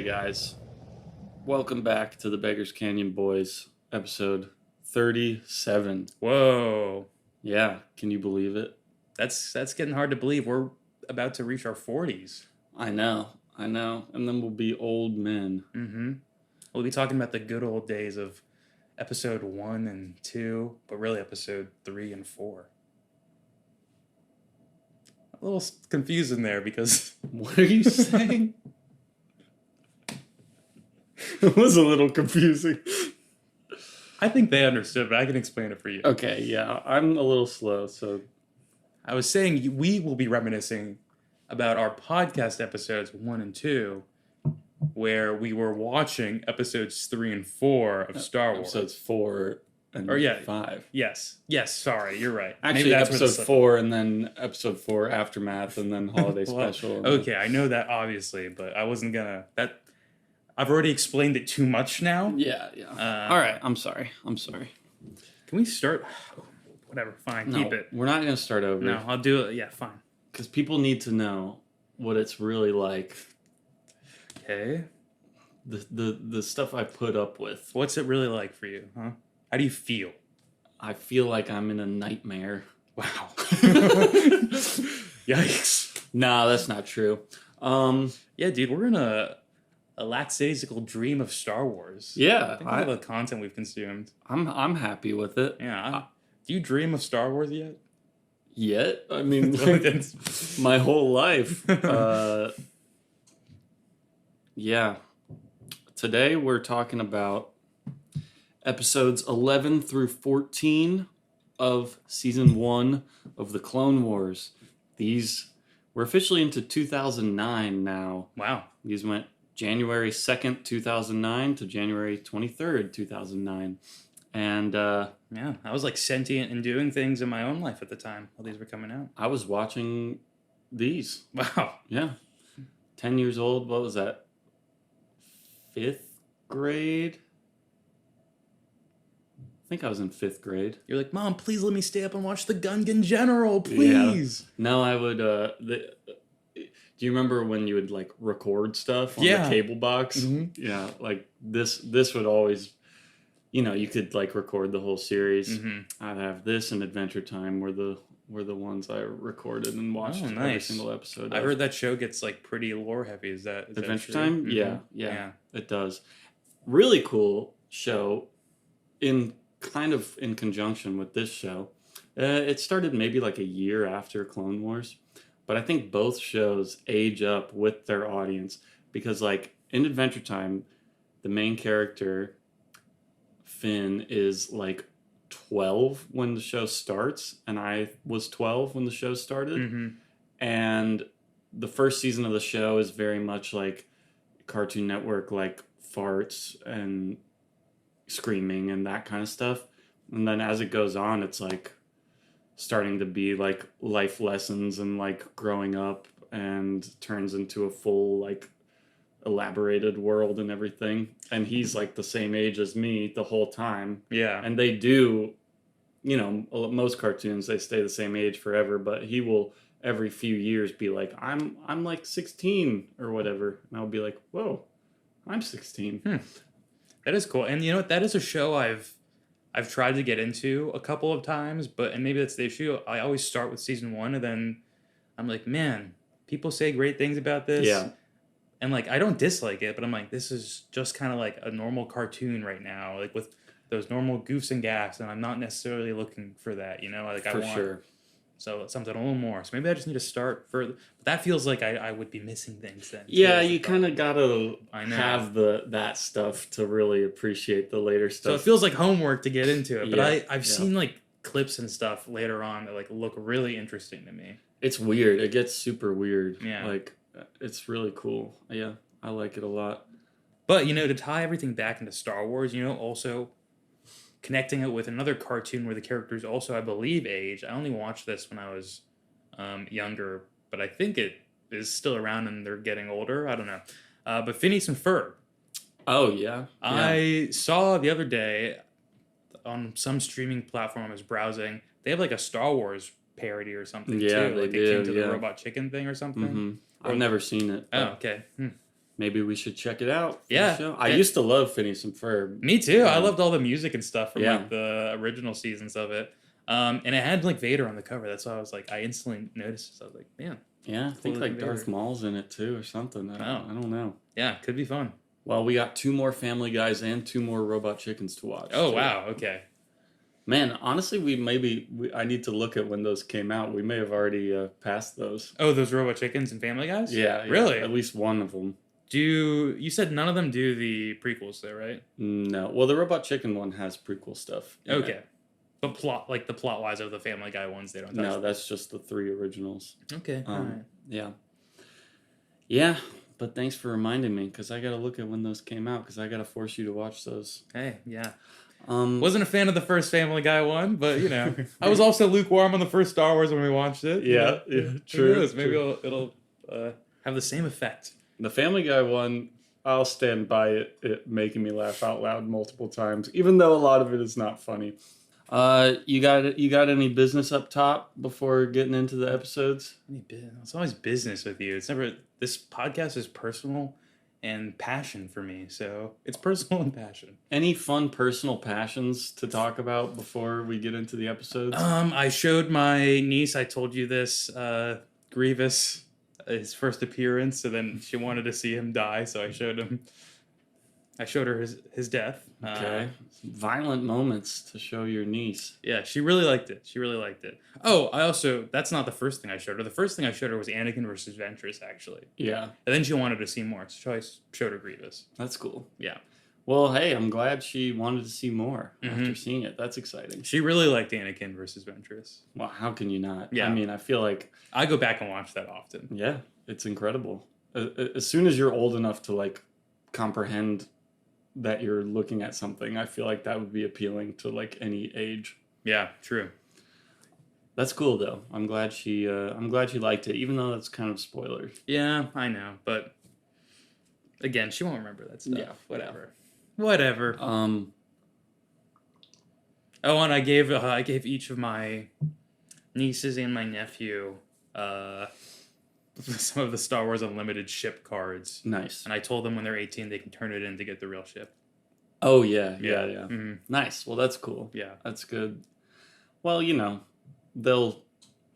guys, welcome back to the Beggars Canyon Boys, episode 37. Whoa. Yeah, can you believe it? That's getting hard to believe. We're about to reach our 40s. I know. And then we'll be old men. Mm-hmm. We'll be talking about the good old days of episode 1 and 2, but really episode 3 and 4. A little confusing there because... What are you saying? It was a little confusing. I think they understood, but I can explain it for you. Okay, yeah, I'm a little slow, so... I was saying we will be reminiscing about our podcast episodes 1 and 2, where we were watching episodes 3 and 4 of Star Wars. Episodes 4 and 5. Yes, sorry, you're right. Actually, episode 4 and then episode 4 Aftermath and then Holiday Well, Special. Okay, I know that obviously, but I wasn't gonna... I've already explained it too much now. Yeah. All right, I'm sorry. Can we start? Whatever, fine, No, keep it. We're not going to start over. No, I'll do it. Yeah, fine. Because people need to know what it's really like. Okay. The stuff I put up with. What's it really like for you, huh? How do you feel? I feel like I'm in a nightmare. Wow. Yikes. Nah, that's not true. Yeah, dude, we're in a lackadaisical dream of Star Wars. Yeah. Think of the content we've consumed. I'm happy with it. Yeah. Do you dream of Star Wars yet? Yet? I mean, my whole life. Yeah. Today we're talking about episodes 11 through 14 of season 1 of the Clone Wars. We're officially into 2009 now. Wow. These went January 2nd, 2009 to January 23rd, 2009. And yeah, I was like sentient and doing things in my own life at the time while these were coming out. I was watching these. Wow. Yeah. 10 years old. What was that? 5th grade? I think I was in 5th grade. You're like, Mom, please let me stay up and watch the Gungan General, please. Yeah. No, I would... do you remember when you would like record stuff on the cable box? Mm-hmm. Yeah, like this would always... you could like record the whole series. Mm-hmm. I'd have this and Adventure Time were the ones I recorded and watched every single episode. I heard that show gets like pretty lore heavy. Is that Adventure true? Time? Mm-hmm. Yeah, it does. Really cool show. In conjunction with this show, it started maybe like a year after Clone Wars, but I think both shows age up with their audience because like in Adventure Time, the main character Finn is like 12 when the show starts, and I was 12 when the show started. Mm-hmm. And the first season of the show is very much like Cartoon Network, like farts and screaming and that kind of stuff. And then as it goes on, it's like starting to be like life lessons and like growing up, and turns into a full like elaborated world and everything. And he's like the same age as me the whole time. Yeah. And they do, most cartoons, they stay the same age forever, but he will every few years be like, I'm like 16 or whatever. And I'll be like, whoa, I'm 16. That is cool. And you know what? That is a show I've tried to get into a couple of times, and maybe that's the issue. I always start with season 1, and then I'm like, man, people say great things about this. Yeah. And like, I don't dislike it, but I'm like, this is just kind of like a normal cartoon right now, like with those normal goofs and gaffs, and I'm not necessarily looking for that, Like For sure. So something a little more. So maybe I just need to start further. But that feels like I would be missing things then. Yeah, you kind of gotta have that stuff to really appreciate the later stuff. So it feels like homework to get into it. But I've seen like clips and stuff later on that like look really interesting to me. It's weird. It gets super weird. Yeah. Like, it's really cool. Yeah, I like it a lot. But, to tie everything back into Star Wars, also connecting it with another cartoon where the characters also, I believe, age. I only watched this when I was younger, but I think it is still around and they're getting older. I don't know. But Phineas and Ferb. Oh, yeah. I saw the other day on some streaming platform I was browsing, they have like a Star Wars parody or something too. Like they came to the Robot Chicken thing or something. Mm-hmm. I've never seen it. Oh, okay. maybe we should check it out. For Yeah. the show. I used to love Phineas and Ferb. Me too. I loved all the music and stuff from Yeah. like the original seasons of it. And it had like Vader on the cover. That's why I was like, I instantly noticed. I was like, man, Yeah, I think Cool like looking Darth Vader. Maul's in it too or something. I don't know. yeah, could be fun. Well, we got 2 more Family Guys and 2 more Robot Chickens to watch. Oh too. wow, okay. Man, honestly, I need to look at when those came out. We may have already passed those. Oh, those Robot Chickens and Family Guys? Yeah, Really? At least one of them. You said none of them do the prequels though, right? No. Well, the Robot Chicken one has prequel stuff. in Okay. it. But the plot wise of the Family Guy ones, they don't touch. No, that's just the 3 originals. Okay. All right. Yeah. Yeah, but thanks for reminding me because I got to look at when those came out because I got to force you to watch those. Hey, yeah. Um, Wasn't a fan of the first Family Guy one, but you know, I was also lukewarm on the first Star Wars when we watched it. Yeah, yeah, Who true, knows? Maybe true. it'll have the same effect. The Family Guy one, I'll stand by it making me laugh out loud multiple times, even though a lot of it is not funny. You got any business up top before getting into the episodes? It's always business with you. It's never. This podcast is personal and passion for me, so it's personal and passion. Any fun personal passions to talk about before we get into the episodes? I showed my niece. I told you this. Grievous, his first appearance, and then she wanted to see him die, so I showed her his death. Okay. Violent moments to show your niece. Yeah, she really liked it. Oh, that's not the first thing I showed her. The first thing I showed her was Anakin versus Ventress, actually. Yeah, And then she wanted to see more, so I showed her Grievous. that's cool. Yeah. Well, hey, I'm glad she wanted to see more Mhm. after seeing it. That's exciting. She really liked Anakin versus Ventress. Well, how can you not? Yeah. I mean, I feel like, I go back and watch that often. yeah, it's incredible. As soon as you're old enough to like comprehend that you're looking at something, I feel like that would be appealing to like any age. Yeah, true. That's cool though. I'm glad she liked it, even though that's kind of spoiler. Yeah, I know, but again, she won't remember that stuff. Yeah, Whatever. Um, Oh, and I gave each of my nieces and my nephew some of the Star Wars Unlimited ship cards, nice. and I told them when they're 18 they can turn it in to get the real ship. Oh yeah. Mhm. Nice. Well, that's cool. Yeah. That's good. Well, they'll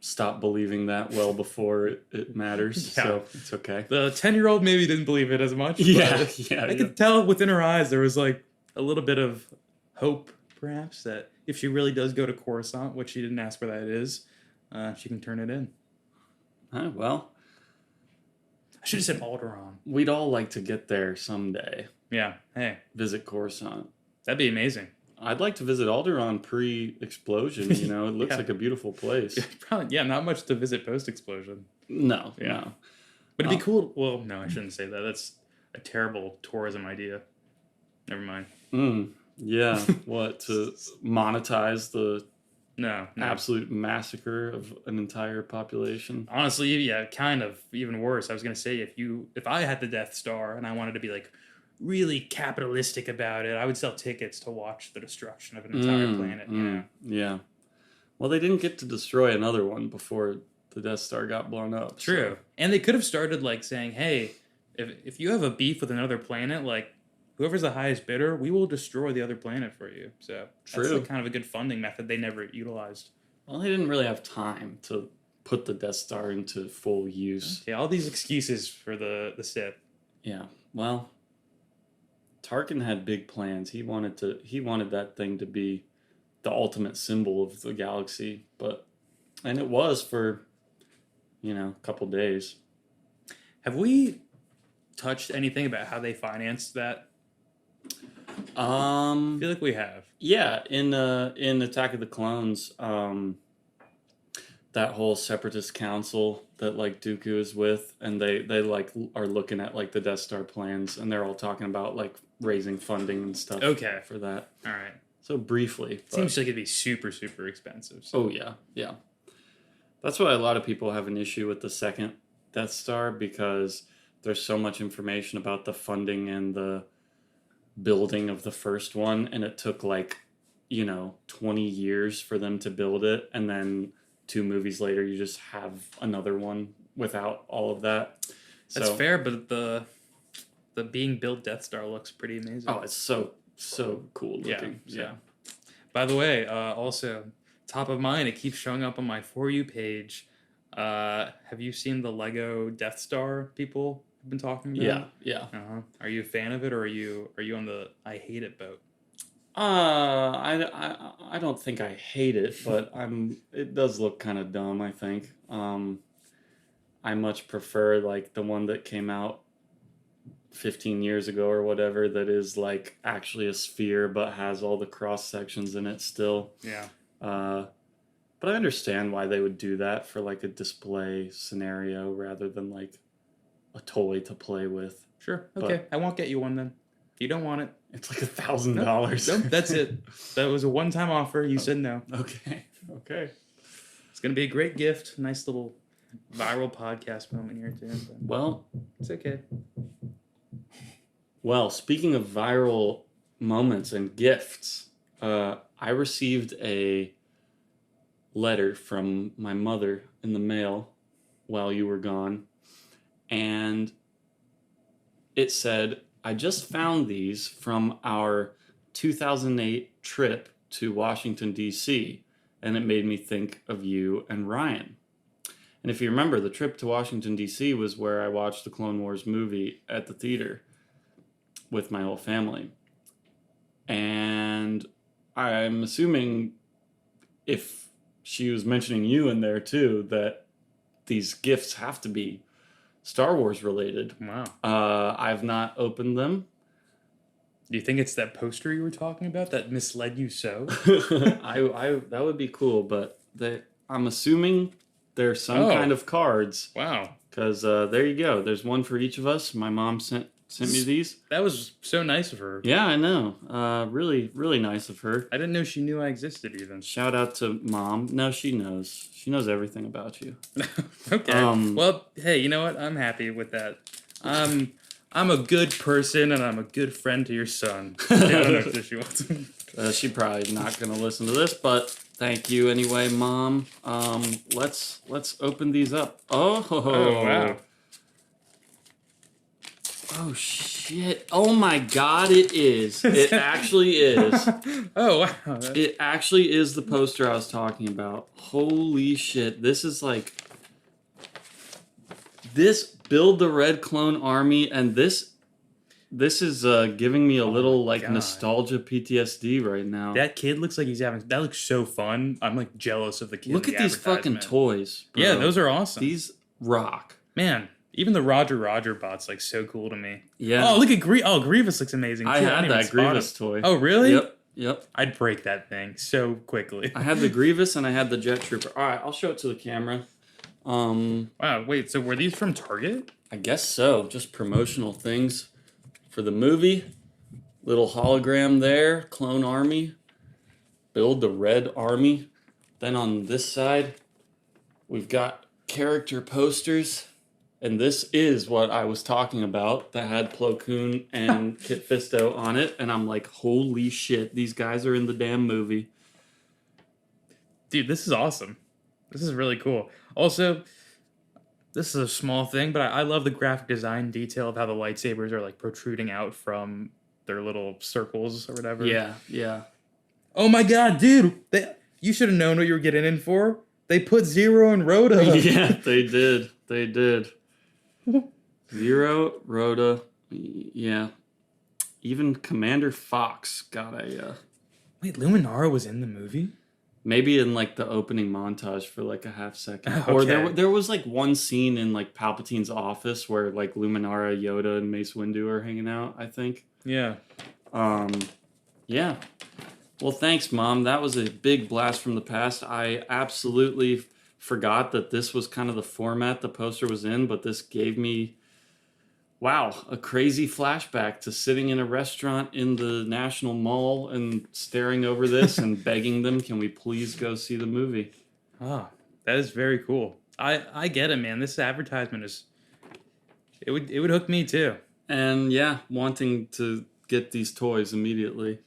stop believing that well before it matters. Yeah. So it's okay. The 10-year-old maybe didn't believe it as much. Yeah, but yeah. I could tell within her eyes there was like a little bit of hope, perhaps, that if she really does go to Coruscant, which she didn't ask where that is, she can turn it in. Well, I should have said Alderaan. we'd all like to get there someday. Yeah. Hey, Visit Coruscant. that'd be amazing. I'd like to visit Alderaan pre-explosion. It looks Yeah. like a beautiful place. Probably, yeah, not much to visit post-explosion. No, Yeah. no. But it'd be cool. Well, no, I shouldn't say that. That's a terrible tourism idea. Never mind. Yeah. What, to monetize the No. absolute massacre of an entire population? Honestly, yeah, kind of. Even worse. I was gonna say if I had the Death Star and I wanted to be like really capitalistic about it, I would sell tickets to watch the destruction of an entire planet. Yeah. Well, they didn't get to destroy another one before the Death Star got blown up. True. So. And they could have started like saying, hey, if you have a beef with another planet, like whoever's the highest bidder, we will destroy the other planet for you. So True. that's like kind of a good funding method they never utilized. Well, they didn't really have time to put the Death Star into full use. Yeah, all these excuses for the Sith. Yeah. Well, Tarkin had big plans. He wanted that thing to be the ultimate symbol of the galaxy, and it was for a couple days. Have we touched anything about how they financed that? I feel like we have. Yeah, in Attack of the Clones, that whole separatist council that like Dooku is with, and they like are looking at like the Death Star plans, and they're all talking about like raising funding and stuff. Okay. For that. All right. So briefly, but- Seems like it'd be super, super expensive. So. Oh yeah. That's why a lot of people have an issue with the second Death Star, because there's so much information about the funding and the building of the first one, and it took 20 years for them to build it, and then 2 movies later you just have another one without all of that. That's fair, but the being built Death Star looks pretty amazing. Oh, it's so cool looking. Yeah. By the way, also top of mind, it keeps showing up on my For You page. Have you seen the Lego Death Star people have been talking about? Yeah. Are you a fan of it, or are you on the I hate it boat? I don't think I hate it, but it does look kind of dumb, I think. I much prefer like the one that came out 15 years ago or whatever, that is like actually a sphere but has all the cross sections in it still. Yeah. But I understand why they would do that for like a display scenario rather than like a toy to play with. Sure. Okay. I won't get you one then. You don't want it. It's like $1,000. Nope, that's it. That was a one-time offer. You said no. Okay. It's gonna be a great gift. Nice little viral podcast moment here too. Well, it's okay. Well, speaking of viral moments and gifts, I received a letter from my mother in the mail while you were gone, and it said, "I just found these from our 2008 trip to Washington, D.C., and it made me think of you and Ryan." And if you remember, the trip to Washington, D.C. was where I watched the Clone Wars movie at the theater with my whole family. And I'm assuming, if she was mentioning you in there too, that these gifts have to be Star Wars related. Wow. I've not opened them. Do you think it's that poster you were talking about that misled you so? I that would be cool, but I'm assuming there's some kind of cards. Wow. Because there you go. There's one for each of us. My mom sent me these. That was so nice of her. Yeah, I know. Really, really nice of her. I didn't know she knew I existed even. Shout out to Mom. No, she knows. She knows everything about you. Okay. Well, hey, you know what? I'm happy with that. I'm a good person and I'm a good friend to your son. I don't know if she wants. She's probably not going to listen to this, but thank you anyway, Mom. Let's open these up. Oh wow. Oh, shit. Oh, my God, it is. It actually is. Oh, wow. It actually is the poster I was talking about. Holy shit. This is like... This Build the Red Clone Army, and this is giving me a little, like, nostalgia PTSD right now. That kid looks like he's having... That looks so fun. I'm, like, jealous of the kid. Look at these fucking toys, bro. Yeah, those are awesome. These rock. Man, even the Roger bot's like so cool to me. Yeah. Oh, look at Grievous looks amazing too. I had that Grievous toy. Oh, really? Yep. I'd break that thing so quickly. I had the Grievous and I had the Jet Trooper. All right, I'll show it to the camera. Wow, wait, so were these from Target? I guess so. Just promotional things for the movie. Little hologram there, Clone Army. Build the Red Army. Then on this side, we've got character posters. And this is what I was talking about that had Plo Koon and Kit Fisto on it. And I'm like, holy shit, these guys are in the damn movie. Dude, this is awesome. This is really cool. Also, this is a small thing, but I love the graphic design detail of how the lightsabers are like protruding out from their little circles or whatever. Yeah. Oh my God, dude. You should have known what you were getting in for. They put Zero and Rhoda. Yeah, they did. Zero, Rhoda, yeah. Even Commander Fox got a... Wait, Luminara was in the movie? Maybe in, like, the opening montage for, like, a half second. Okay. Or there was, like, one scene in, like, Palpatine's office where, like, Luminara, Yoda, and Mace Windu are hanging out, I think. Yeah. Yeah. Well, thanks, Mom. That was a big blast from the past. I absolutely forgot that this was kind of the format the poster was in, but this gave me, wow, a crazy flashback to sitting in a restaurant in the National Mall and staring over this and begging them, can we please go see the movie? Oh, that is very cool. I get it, man. This advertisement is, it would hook me too. And yeah, wanting to get these toys immediately.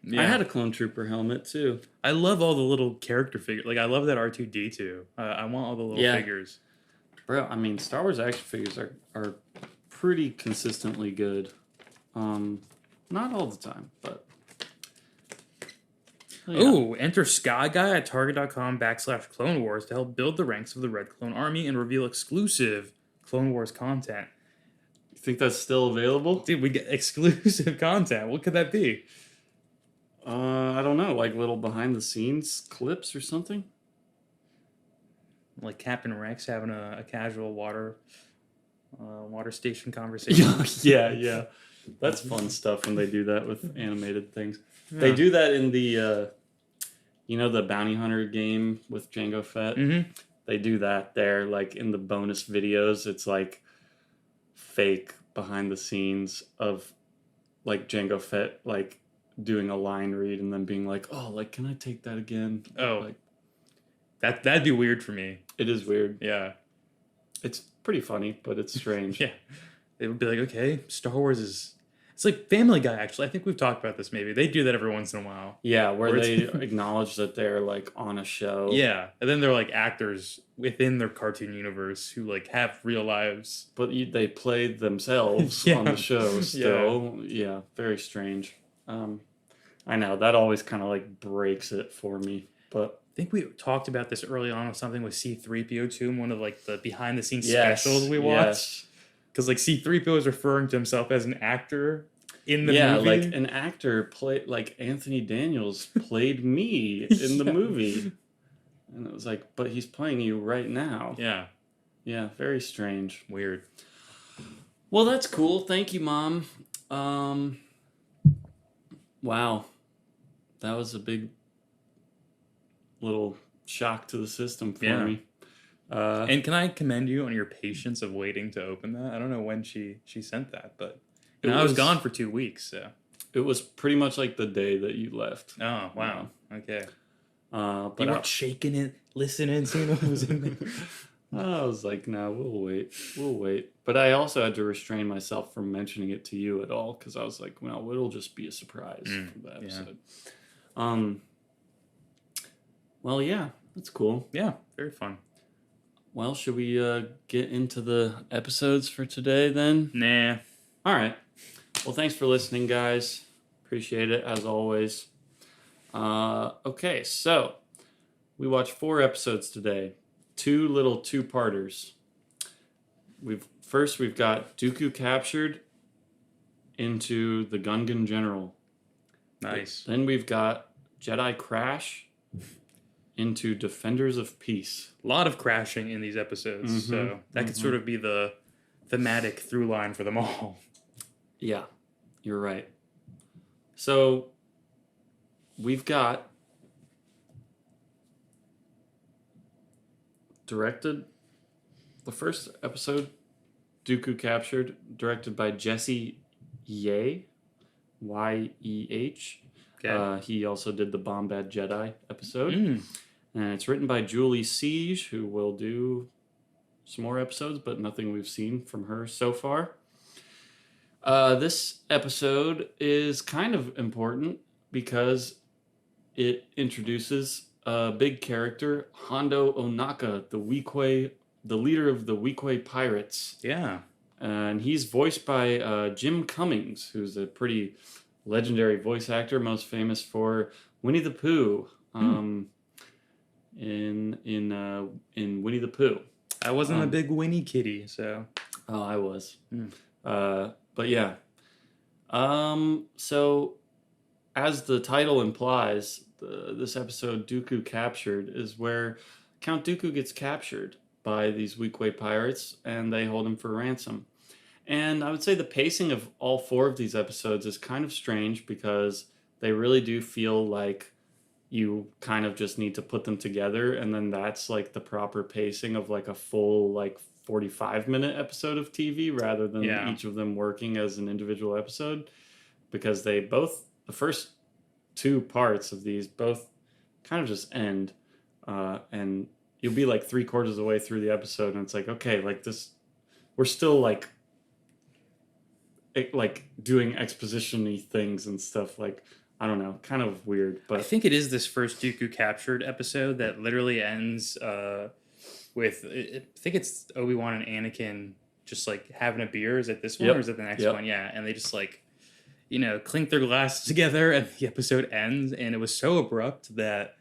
Yeah. I had a Clone Trooper helmet too. I love all the little character figures. Like, I love that R2-D2. I want all the little figures. Bro, I mean, Star Wars action figures are pretty consistently good. Not all the time, but. Yeah. Oh, enter Sky Guy at target.com/Clone Wars to help build the ranks of the Red Clone Army and reveal exclusive Clone Wars content. You think that's still available? Dude, we get exclusive content. What could that be? I don't know, like little behind the scenes clips or something. Like Captain Rex having a casual water station conversation. Yeah. That's fun stuff when they do that with animated things. Yeah. They do that in the, the bounty hunter game with Jango Fett. Mm-hmm. They do that there, like in the bonus videos. It's like fake behind the scenes of like Jango Fett like doing a line read and then being like, "Oh, like can I take that again?" Oh, like that'd be weird for me. it is weird. Yeah, It's pretty funny, but it's strange. yeah. It would be like, okay, Star Wars is. It's like Family Guy. Actually, I think we've talked about this. Maybe they do that every once in a while. Yeah, where Or they it's- acknowledge that they're like on a show. Yeah, and then they're like actors within their cartoon universe who like have real lives. But they played themselves Yeah. on the show still. Yeah, very strange. I know, that always kind of like breaks it for me. But I think we talked about this early on with something with C-3PO too, in one of like the behind the scenes yes, specials we watched. yes. Because like C-3PO is referring to himself as an actor in the Yeah, movie. like an actor played, like Anthony Daniels played me in the Yeah. movie. And it was like, but he's playing you right now. Yeah, Yeah, very strange. weird. Well, that's cool. Thank you, Mom. Wow. That was a big little shock to the system for Yeah. me. And can I commend you on your patience of waiting to open that? I don't know when she sent that, but It I was was- gone for 2 weeks. So. It was pretty much like the day that you left. Oh wow. Okay. But You weren't shaking it, listening, seeing what was in there. I was like, no, we'll wait. But I also had to restrain myself from mentioning it to you at all because I was like, well, it'll just be a surprise for the episode. Well, yeah, that's cool. Yeah, very fun. Well, should we get into the episodes for today then? Nah. All right. Well, thanks for listening, guys. Appreciate it, as always. Okay, so we watched 4 episodes today. 2 little 2-parters. We've got Dooku captured into the Gungan General. Nice. Then we've got Jedi crash into Defenders of Peace. A lot of crashing in these episodes, so that could sort of be the thematic through line for them all. Yeah, you're right. So we've got directed the first episode, Dooku captured, directed by Jesse Yeh, Yeh. Okay. He also did the Bombad Jedi episode. Mm. And it's written by Julie Siege, who will do some more episodes, but nothing we've seen from her so far. This episode is kind of important because it introduces a big character, Hondo Onaka, the leader of the Weequay Pirates. Yeah. And he's voiced by Jim Cummings, who's a pretty legendary voice actor, most famous for Winnie the Pooh. In Winnie the Pooh. I wasn't a big Winnie kitty, so. Oh, I was. Mm. But yeah. So, as the title implies, this episode, Dooku Captured, is where Count Dooku gets captured by these Weequay pirates, and they hold him for ransom. And I would say the pacing of all 4 of these episodes is kind of strange because they really do feel like you kind of just need to put them together, and then that's like the proper pacing of like a full like 45-minute episode of TV rather than each of them working as an individual episode, because the first 2 parts of these both kind of just end, and you'll be like 3/4 of the way through the episode and it's like, okay, like this, we're still like doing exposition-y things and stuff, like, I don't know, kind of weird. But I think it is this first Dooku captured episode that literally ends with, I think it's Obi-Wan and Anakin just like having a beer. Is it this one or is it the next Yep. one? Yeah, and they just like, clink their glasses together, and the episode ends, and it was so abrupt that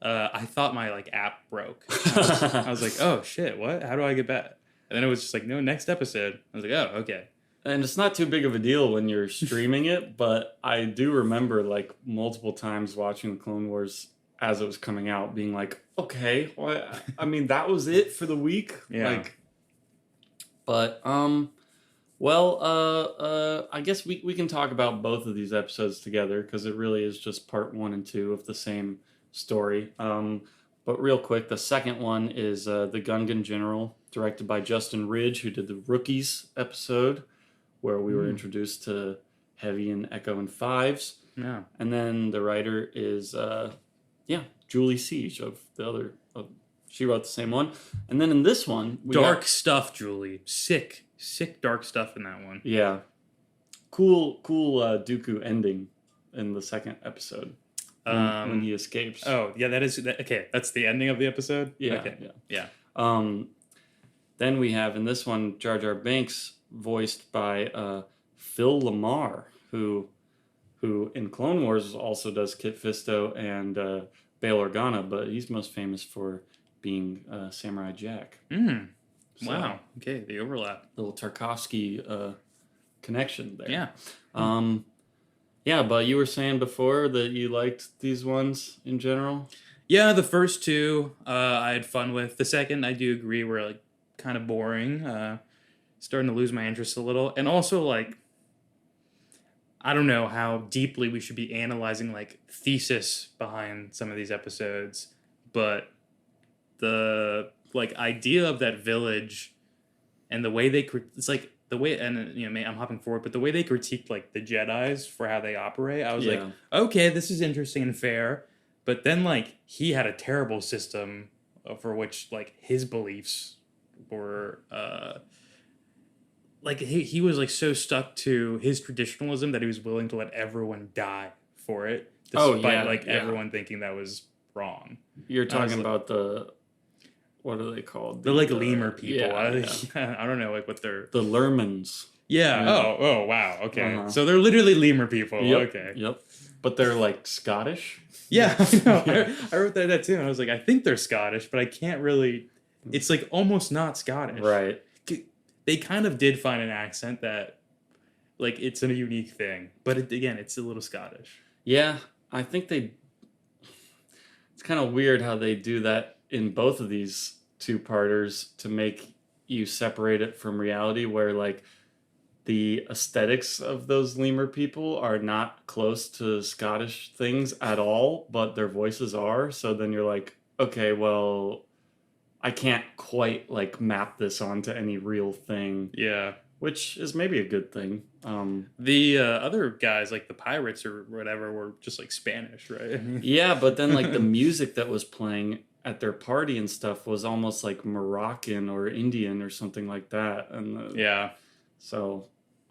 I thought my like app broke. I was like, oh shit, what? How do I get back? And then it was just like, no, next episode. I was like, oh, okay. And it's not too big of a deal when you're streaming it, but I do remember like multiple times watching the Clone Wars as it was coming out, being like, okay, well, I mean, that was it for the week. Yeah. Like, but I guess we can talk about both of these episodes together because it really is just part 1 and 2 of the same story. But real quick, the second one is the Gungan General, directed by Justin Ridge, who did the Rookies episode, where we were introduced to Heavy and Echo and Fives. Yeah. And then the writer is, Julie Siege of the other. She wrote the same one. And then in this one, Dark stuff, Julie. Sick dark stuff in that one. Yeah. Cool Dooku ending in the second episode when he escapes. Oh, yeah, okay. That's the ending of the episode? Yeah. Okay. Yeah. Then we have in this one Jar Jar Binks, voiced by Phil Lamar, who in Clone Wars also does Kit Fisto and Bail Organa, but he's most famous for being Samurai Jack. So, wow. Okay, the overlap. Little Tarkovsky connection there. Yeah. Yeah, but you were saying before that you liked these ones in general? Yeah, the first two I had fun with. The second, I do agree, were like kind of boring. Starting to lose my interest a little. And also, like, I don't know how deeply we should be analyzing, like, thesis behind some of these episodes, but the, like, idea of that village and the way it's like, the way, and, I'm hopping forward, but the way they critiqued, like, the Jedis for how they operate, I was like, okay, this is interesting and fair, but then, like, he had a terrible system for which, like, his beliefs were, like, he was, like, so stuck to his traditionalism that he was willing to let everyone die for it, despite, everyone thinking that was wrong. You're talking about what are they called? They're like lemur people. Yeah, I don't know, like, what they're... The Lermans. Yeah. Oh, wow. Okay. So they're literally lemur people. Yep. Okay. Yep. But they're, like, Scottish? Yeah, I know. I wrote that too, and I was like, I think they're Scottish, but I can't really... It's, like, almost not Scottish. Right. They kind of did find an accent that, like, it's a unique thing. But, again, it's a little Scottish. Yeah, I think it's kind of weird how they do that in both of these two-parters to make you separate it from reality, where, like, the aesthetics of those lemur people are not close to Scottish things at all, but their voices are. So then you're like, okay, well, I can't quite, like, map this onto any real thing. Yeah. Which is maybe a good thing. The other guys, like the pirates or whatever, were just, like, Spanish, right? Yeah, but then, like, the music that was playing at their party and stuff was almost, like, Moroccan or Indian or something like that. And yeah. So,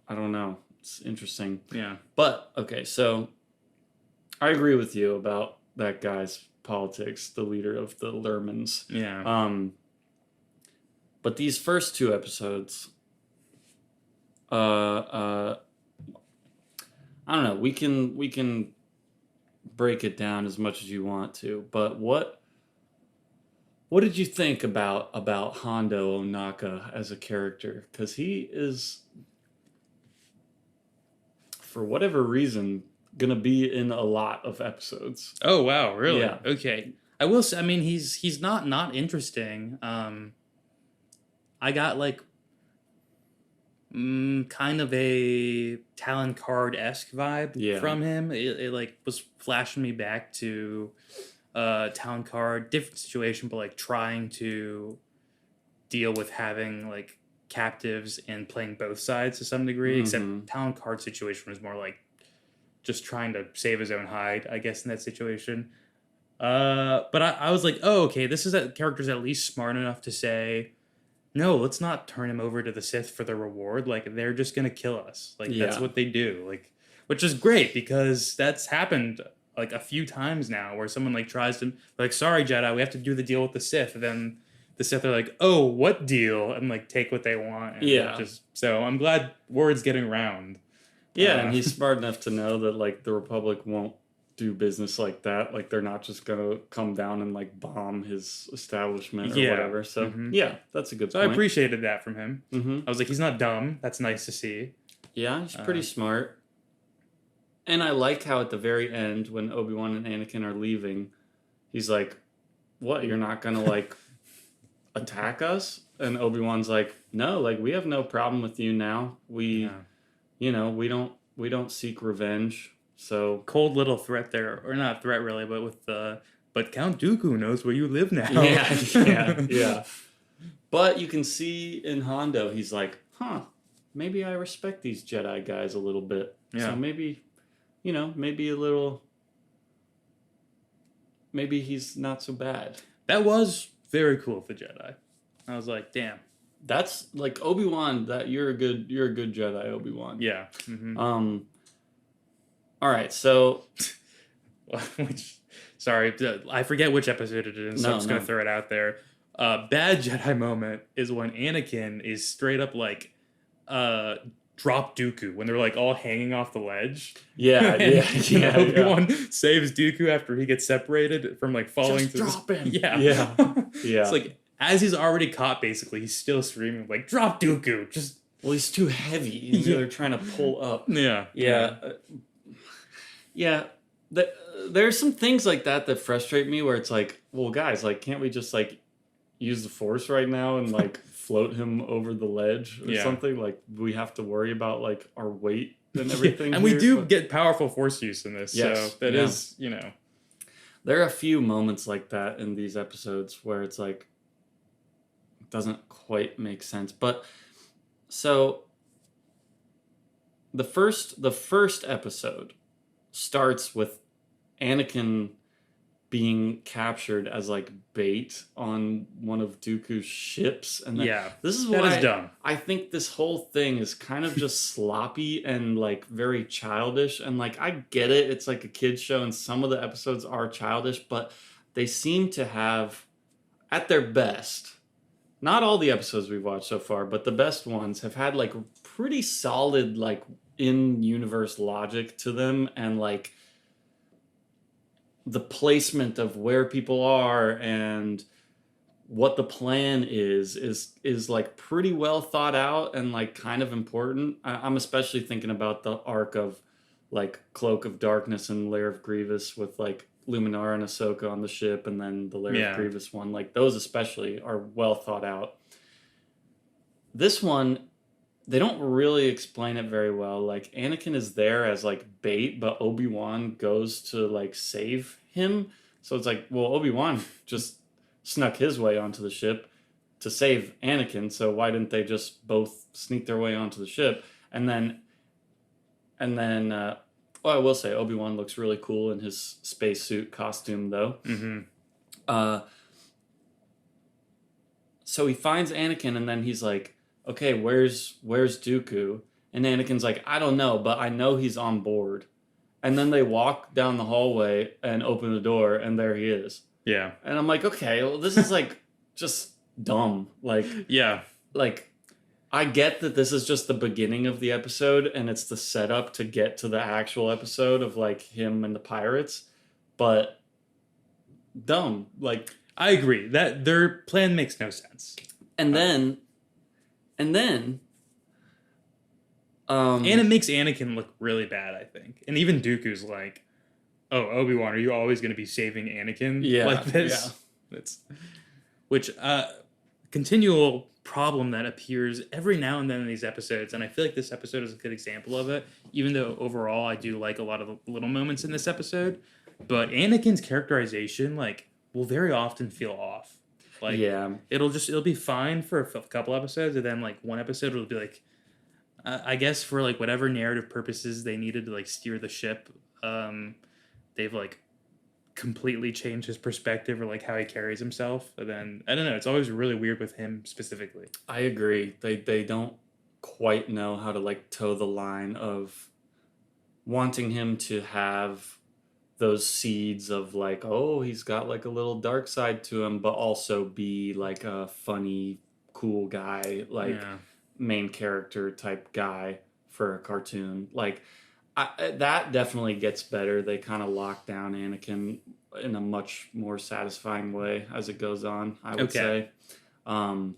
I don't know. It's interesting. Yeah. But, okay, so I agree with you about that guy's politics, the leader of the Lermans. Yeah. But these first two episodes, I don't know. We can break it down as much as you want to. But what did you think about Hondo Onaka as a character? Because he is, for whatever reason, gonna be in a lot of episodes. Oh wow, really? Yeah. Okay. I will say, I mean, he's not interesting. I got like kind of a Talon Card-esque vibe from him. It like was flashing me back to Talon Card, different situation, but like trying to deal with having like captives and playing both sides to some degree. Except Talon Card situation was more like just trying to save his own hide, I guess, in that situation. But I was like, oh, okay, this is that character's at least smart enough to say, no, let's not turn him over to the Sith for the reward. Like, they're just going to kill us. Like, that's what they do. Like, which is great because that's happened like a few times now where someone like tries to, like, sorry, Jedi, we have to do the deal with the Sith. And then the Sith are like, oh, what deal? And like take what they want. And Yeah. so I'm glad word's getting around. Yeah, and he's smart enough to know that like the Republic won't do business like that. Like they're not just gonna come down and like bomb his establishment or Yeah. whatever. So Mhm. yeah, that's a good So point. I appreciated that from him. Mm-hmm. I was like, he's not dumb. That's nice to see. Yeah, he's pretty smart. And I like how at the very end, when Obi-Wan and Anakin are leaving, he's like, what, you're not gonna like attack us? And Obi-Wan's like, no, like we have no problem with you now. We you know, we don't seek revenge. So Cold little threat there, or not threat really, but with the but Count Dooku knows where you live now. yeah. But you can see in Hondo, he's like, maybe I respect these Jedi guys a little bit. Yeah. So maybe, you know, maybe a little, maybe he's not so bad. That was very cool of the Jedi. I was like, damn. That's like Obi-Wan, that you're a good Jedi, Obi-Wan. Yeah. Mm-hmm. All right, so Sorry, I forget which episode it is, so I'm just gonna throw it out there. Bad Jedi moment is when Anakin is straight up like drop Dooku when they're like all hanging off the ledge. Yeah. Obi-Wan saves Dooku after he gets separated from like falling Just drop him. Yeah. It's like as he's already caught, basically, he's still screaming like drop Dooku. Just well, he's too heavy. They're trying to pull up. Yeah. There's some things like that frustrate me where it's like, well, guys, like, can't we just like use the Force right now and like float him over the ledge or something? Like, we have to worry about like our weight and everything. And we do get powerful Force use in this, so that is, you know. There are a few moments like that in these episodes where it's like, it doesn't quite make sense. But so the first episode starts with Anakin being captured as like bait on one of Dooku's ships, and this is why dumb. I think this whole thing is kind of just sloppy and like very childish. And like I get it, it's like a kids show, and some of the episodes are childish, but they seem to have, at their best, not all the episodes we've watched so far, but the best ones have had like pretty solid like in-universe logic to them, and like the placement of where people are and what the plan is like pretty well thought out and like kind of important. I'm especially thinking about the arc of like Cloak of Darkness and Lair of Grievous with like Luminara and Ahsoka on the ship, and then the Lair of Grievous one. Like those especially are well thought out. This one, they don't really explain it very well. Like Anakin is there as like bait, but Obi-Wan goes to like save him. So it's like, well, Obi-Wan just snuck his way onto the ship to save Anakin. So why didn't they just both sneak their way onto the ship? And then, well, I will say Obi-Wan looks really cool in his spacesuit costume, though. Mm-hmm. So he finds Anakin, and then he's like, okay, where's Dooku? And Anakin's like, I don't know, but I know he's on board. And then they walk down the hallway and open the door, and there he is. Yeah. And I'm like, okay, well, this is like just dumb. Like, like I get that this is just the beginning of the episode, and it's the setup to get to the actual episode of like him and the pirates, but dumb. Like, I agree that their plan makes no sense. And then and it makes Anakin look really bad, I think. And even Dooku's like, oh, Obi-Wan, are you always going to be saving Anakin like this? It's which continual problem that appears every now and then in these episodes, and I feel like this episode is a good example of it, even though overall I do like a lot of the little moments in this episode. But Anakin's characterization, like, will very often feel off. Like, it'll be fine for a couple episodes, and then like one episode will be like, I guess for like whatever narrative purposes they needed to like steer the ship, they've like completely changed his perspective or like how he carries himself. And then I don't know, it's always really weird with him specifically. I agree. They don't quite know how to like toe the line of wanting him to have those seeds of like, oh, he's got like a little dark side to him, but also be like a funny, cool guy, like Yeah. main character type guy for a cartoon. Like that definitely gets better. They kind of lock down Anakin in a much more satisfying way as it goes on, I would Okay. say. Um,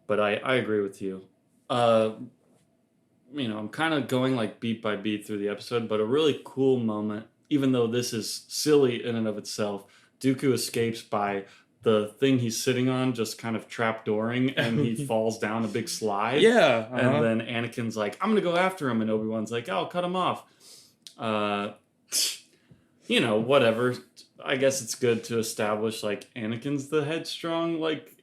but I agree with you. Uh, I'm kind of going like beat by beat through the episode, but a really cool moment, even though this is silly in and of itself, Dooku escapes by the thing he's sitting on just kind of trapdooring and he falls down a big slide. Yeah. And then Anakin's like, I'm going to go after him. And Obi-Wan's like, I'll cut him off. Whatever. I guess it's good to establish like Anakin's the headstrong, like,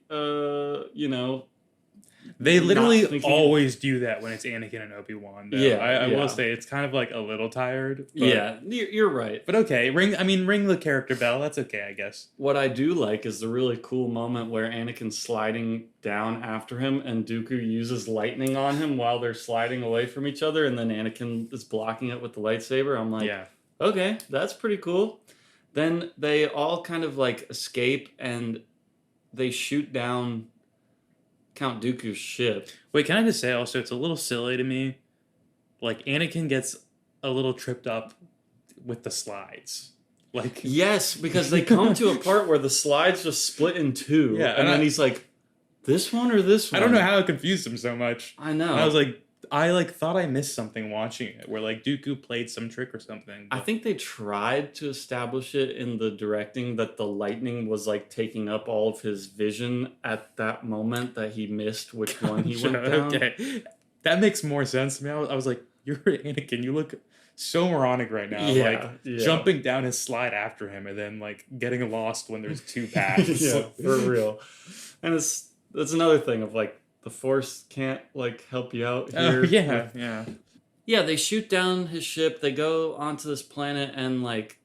They literally not thinking- always do that when it's Anakin and Obi-Wan. Though. Yeah, I yeah. will say it's kind of like a little tired. But, Yeah, you're right. But okay, ring the character bell. That's okay, I guess. What I do like is the really cool moment where Anakin's sliding down after him and Dooku uses lightning on him while they're sliding away from each other, and then Anakin is blocking it with the lightsaber. I'm like, Yeah. okay, that's pretty cool. Then they all kind of like escape and they shoot down Count Dooku's ship. Wait, can I just say also, it's a little silly to me. Like, Anakin gets a little tripped up with the slides. Like, Yes, because they come to a part where the slides just split in two. Yeah, and and then I- he's like, this one or this one? I don't know how it confused him so much. I know. And I was like, I thought I missed something watching it, where like Dooku played some trick or something. I but- think they tried to establish it in the directing that the lightning was like taking up all of his vision at that moment that he missed which one he went down. Okay, that makes more sense to me. I was like, you're Anakin. You look so moronic right now. Yeah, like yeah. jumping down his slide after him, and then like getting lost when there's two paths. Yeah, for real. And that's another thing of like the Force can't like help you out here. Oh, yeah. Yeah, they shoot down his ship. They go onto this planet and like.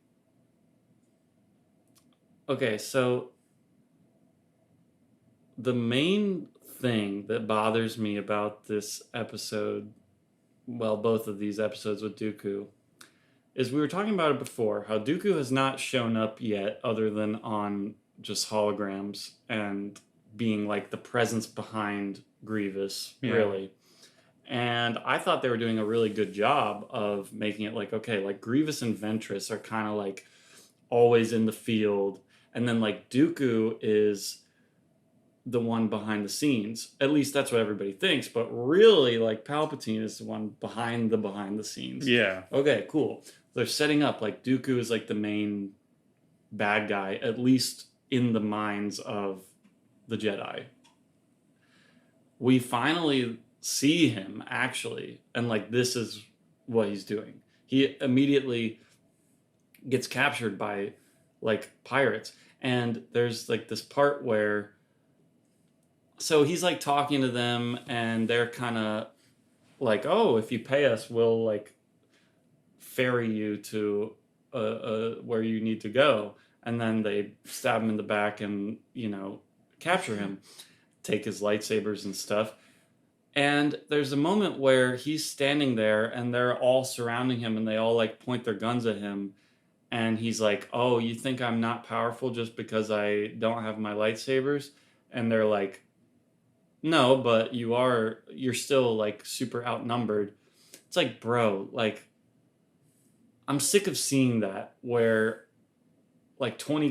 Okay, so the main thing that bothers me about this episode, well, both of these episodes with Dooku, is we were talking about it before, how Dooku has not shown up yet other than on just holograms and being like the presence behind Grievous, Yeah. really. And I thought they were doing a really good job of making it like, okay, like Grievous and Ventress are kind of like always in the field. And then like Dooku is the one behind the scenes. At least that's what everybody thinks. But really, like Palpatine is the one behind the scenes. Yeah. Okay, cool. They're setting up like Dooku is like the main bad guy, at least in the minds of the Jedi. We finally see him actually, and like this is what he's doing. He immediately gets captured by like pirates, and there's like this part where so he's like talking to them and they're kind of like, oh, if you pay us we'll like ferry you to where you need to go, and then they stab him in the back and capture him, take his lightsabers and stuff. And there's a moment where he's standing there and they're all surrounding him and they all like point their guns at him. And he's like, oh, you think I'm not powerful just because I don't have my lightsabers? And they're like, no, but you're still like super outnumbered. It's like, bro, like, I'm sick of seeing that where like 20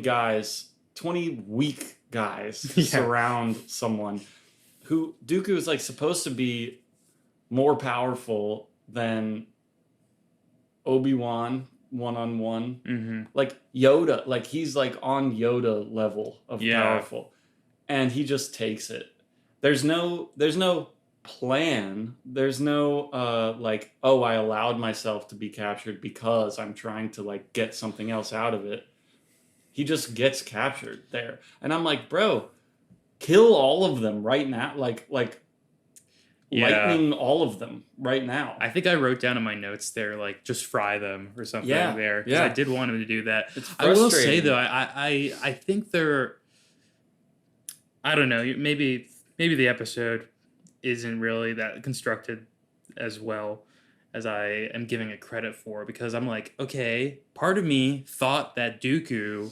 weak guys Yeah. surround someone who Dooku is like supposed to be more powerful than Obi-Wan one-on-one. Mm-hmm. Like Yoda, like he's like on Yoda level of powerful. And he just takes it. There's no plan. There's no like, oh, I allowed myself to be captured because I'm trying to like get something else out of it. He just gets captured there. And I'm like, bro, kill all of them right now. Like lightning all of them right now. I think I wrote down in my notes there, like, just fry them or something there. Because yeah. I did want him to do that. It's I will say, frustrating. though, I think they're... I don't know. Maybe the episode isn't really that constructed as well as I am giving it credit for, because I'm like, okay, part of me thought that Dooku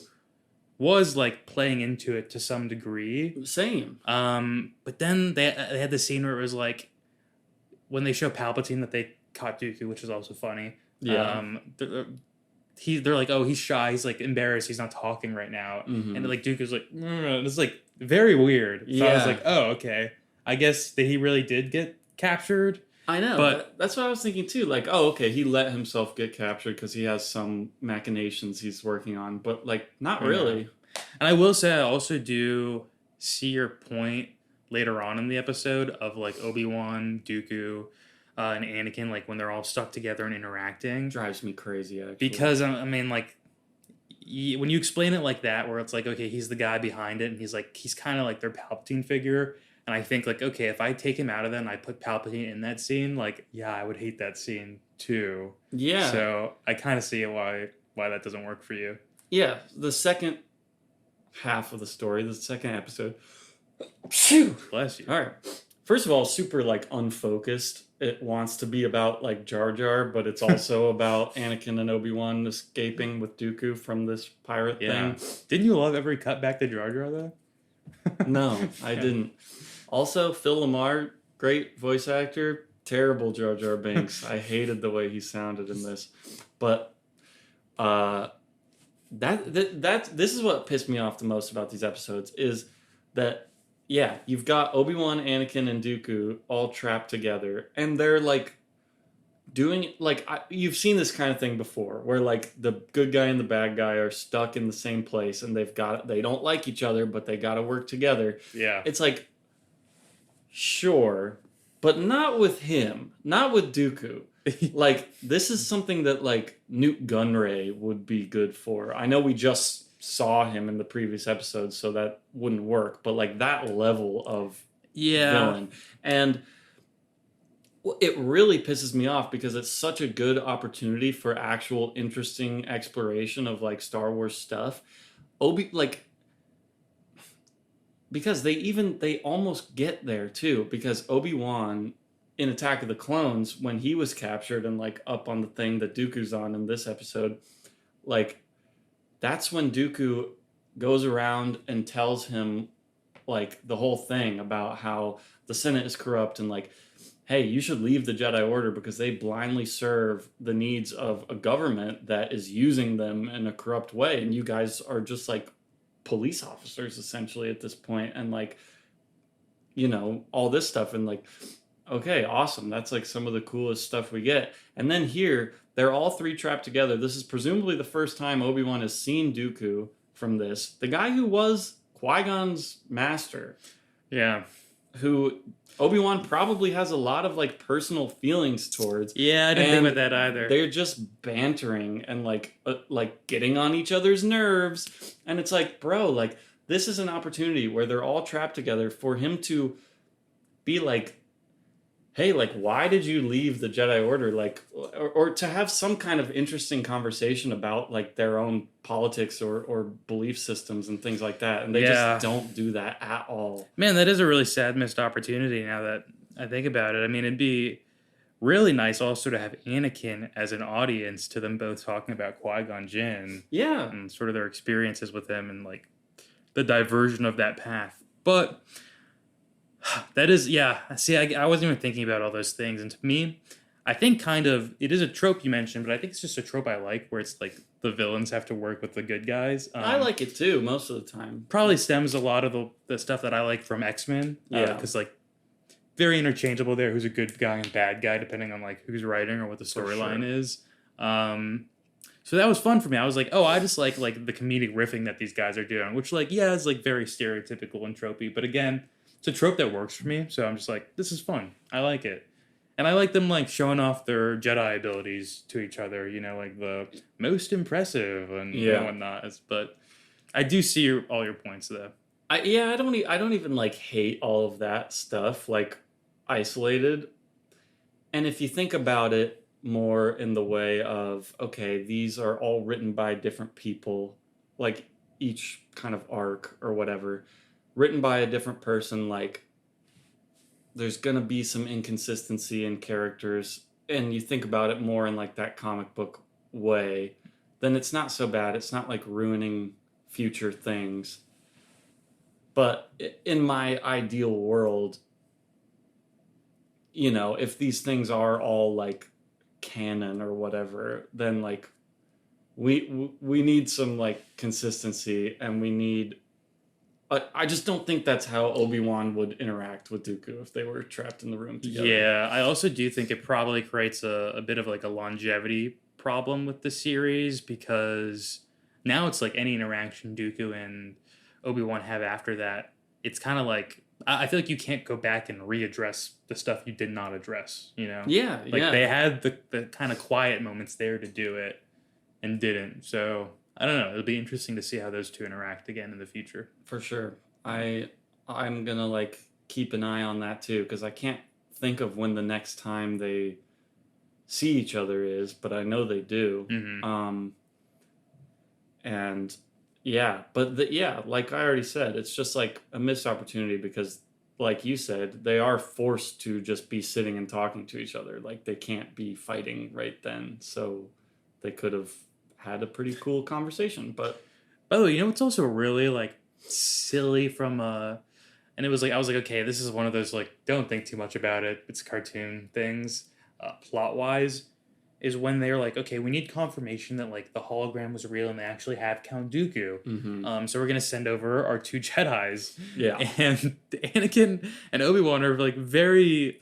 was like playing into it to some degree. Same. But then they had the scene where it was like when they show Palpatine that they caught Dooku, which is also funny. Yeah. They're like, oh, he's shy, he's like embarrassed, he's not talking right now, Mhm. and like Dooku's like, it's like very weird. So I was Yeah. like, oh, okay, I guess that he really did get captured. I know, But- that's what I was thinking too. Like, oh, okay, he let himself get captured because he has some machinations he's working on, but like, not Yeah. really. And I will say, I also do see your point later on in the episode of like Obi-Wan, Dooku, and Anakin, like when they're all stuck together and interacting. Drives me crazy, actually. Because I mean, like when you explain it like that, where it's like, okay, he's the guy behind it, and he's kind of like their Palpatine figure. And I think like, okay, if I take him out of that and I put Palpatine in that scene, like, yeah, I would hate that scene too. Yeah. So I kind of see why that doesn't work for you. Yeah, the second half of the story, the second episode. Bless you. All right. First of all, super like unfocused. It wants to be about like Jar Jar, but it's also about Anakin and Obi-Wan escaping with Dooku from this pirate Yeah. thing. Didn't you love every cut back to Jar Jar though? No, I didn't. Also, Phil Lamar, great voice actor. Terrible Jar Jar Binks. I hated the way he sounded in this. But this is what pissed me off the most about these episodes is that, yeah, you've got Obi-Wan, Anakin, and Dooku all trapped together, and they're like doing like you've seen this kind of thing before, where like the good guy and the bad guy are stuck in the same place, and they don't like each other, but they got to work together. Yeah. It's like, sure, but not with him, not with Dooku. Like, this is something that like Newt Gunray would be good for. I know we just saw him in the previous episode, so that wouldn't work, but like that level of villain. And it really pisses me off because it's such a good opportunity for actual interesting exploration of like Star Wars stuff. Because they almost get there too, because Obi-Wan in Attack of the Clones, when he was captured and like up on the thing that Dooku's on in this episode, like that's when Dooku goes around and tells him like the whole thing about how the Senate is corrupt and like, hey, you should leave the Jedi Order because they blindly serve the needs of a government that is using them in a corrupt way, and you guys are just like police officers essentially at this point, and like, you know, all this stuff. And like, okay, awesome, that's like some of the coolest stuff we get. And then here they're all three trapped together. This is presumably the first time Obi-Wan has seen Dooku from this, the guy who was Qui-Gon's master, who Obi-Wan probably has a lot of like personal feelings towards. Yeah, I didn't think about that either. They're just bantering and like getting on each other's nerves, and it's like, bro, like this is an opportunity where they're all trapped together for him to be like, hey, like, why did you leave the Jedi Order? Like, or to have some kind of interesting conversation about like their own politics or belief systems and things like that. And they just don't do that at all. Man, that is a really sad missed opportunity now that I think about it. I mean, it'd be really nice also to have Anakin as an audience to them both talking about Qui-Gon Jinn. Yeah. And sort of their experiences with him and like the diversion of that path. But that is, see, I wasn't even thinking about all those things. And to me, I think kind of, it is a trope you mentioned, but I think it's just a trope I like, where it's like the villains have to work with the good guys. I like it too, most of the time. Probably stems a lot of the stuff that I like from X-Men. Because like, very interchangeable there, who's a good guy and bad guy, depending on like who's writing or what the storyline is. So that was fun for me. I was like, oh, I just like the comedic riffing that these guys are doing, which like, yeah, is like very stereotypical and tropey. But again, it's a trope that works for me, so I'm just like, this is fun. I like it. And I like them like showing off their Jedi abilities to each other, you know, like the most impressive and whatnot. But I do see all your points though. I don't even like hate all of that stuff like isolated. And if you think about it more in the way of, okay, these are all written by different people, like each kind of arc or whatever, written by a different person, like there's gonna be some inconsistency in characters. and you think about it more in like that comic book way, then it's not so bad. It's not like ruining future things. But in my ideal world, you know, if these things are all like canon or whatever, then like we need some like consistency, and we need. I just don't think that's how Obi-Wan would interact with Dooku if they were trapped in the room together. Yeah, I also do think it probably creates a bit of like a longevity problem with the series, because now it's like any interaction Dooku and Obi-Wan have after that, it's kind of like I feel like you can't go back and readdress the stuff you did not address, you know? Yeah, Like yeah. they had the kind of quiet moments there to do it and didn't. So I don't know. It'll be interesting to see how those two interact again in the future. For sure. I'm gonna like keep an eye on that too, because I can't think of when the next time they see each other is, but I know they do. Mm-hmm. And yeah, but yeah, like I already said, it's just like a missed opportunity because, like you said, they are forced to just be sitting and talking to each other. Like they can't be fighting right then, so they could have had a pretty cool conversation. But By the way, you know what's also really like silly from and it was like I was like, okay, this is one of those like don't think too much about it. It's cartoon things, plot wise, is when they're like, okay, we need confirmation that like the hologram was real and they actually have Count Dooku. So we're gonna send over our two Jedi's. yeah, And Anakin and Obi-Wan are like very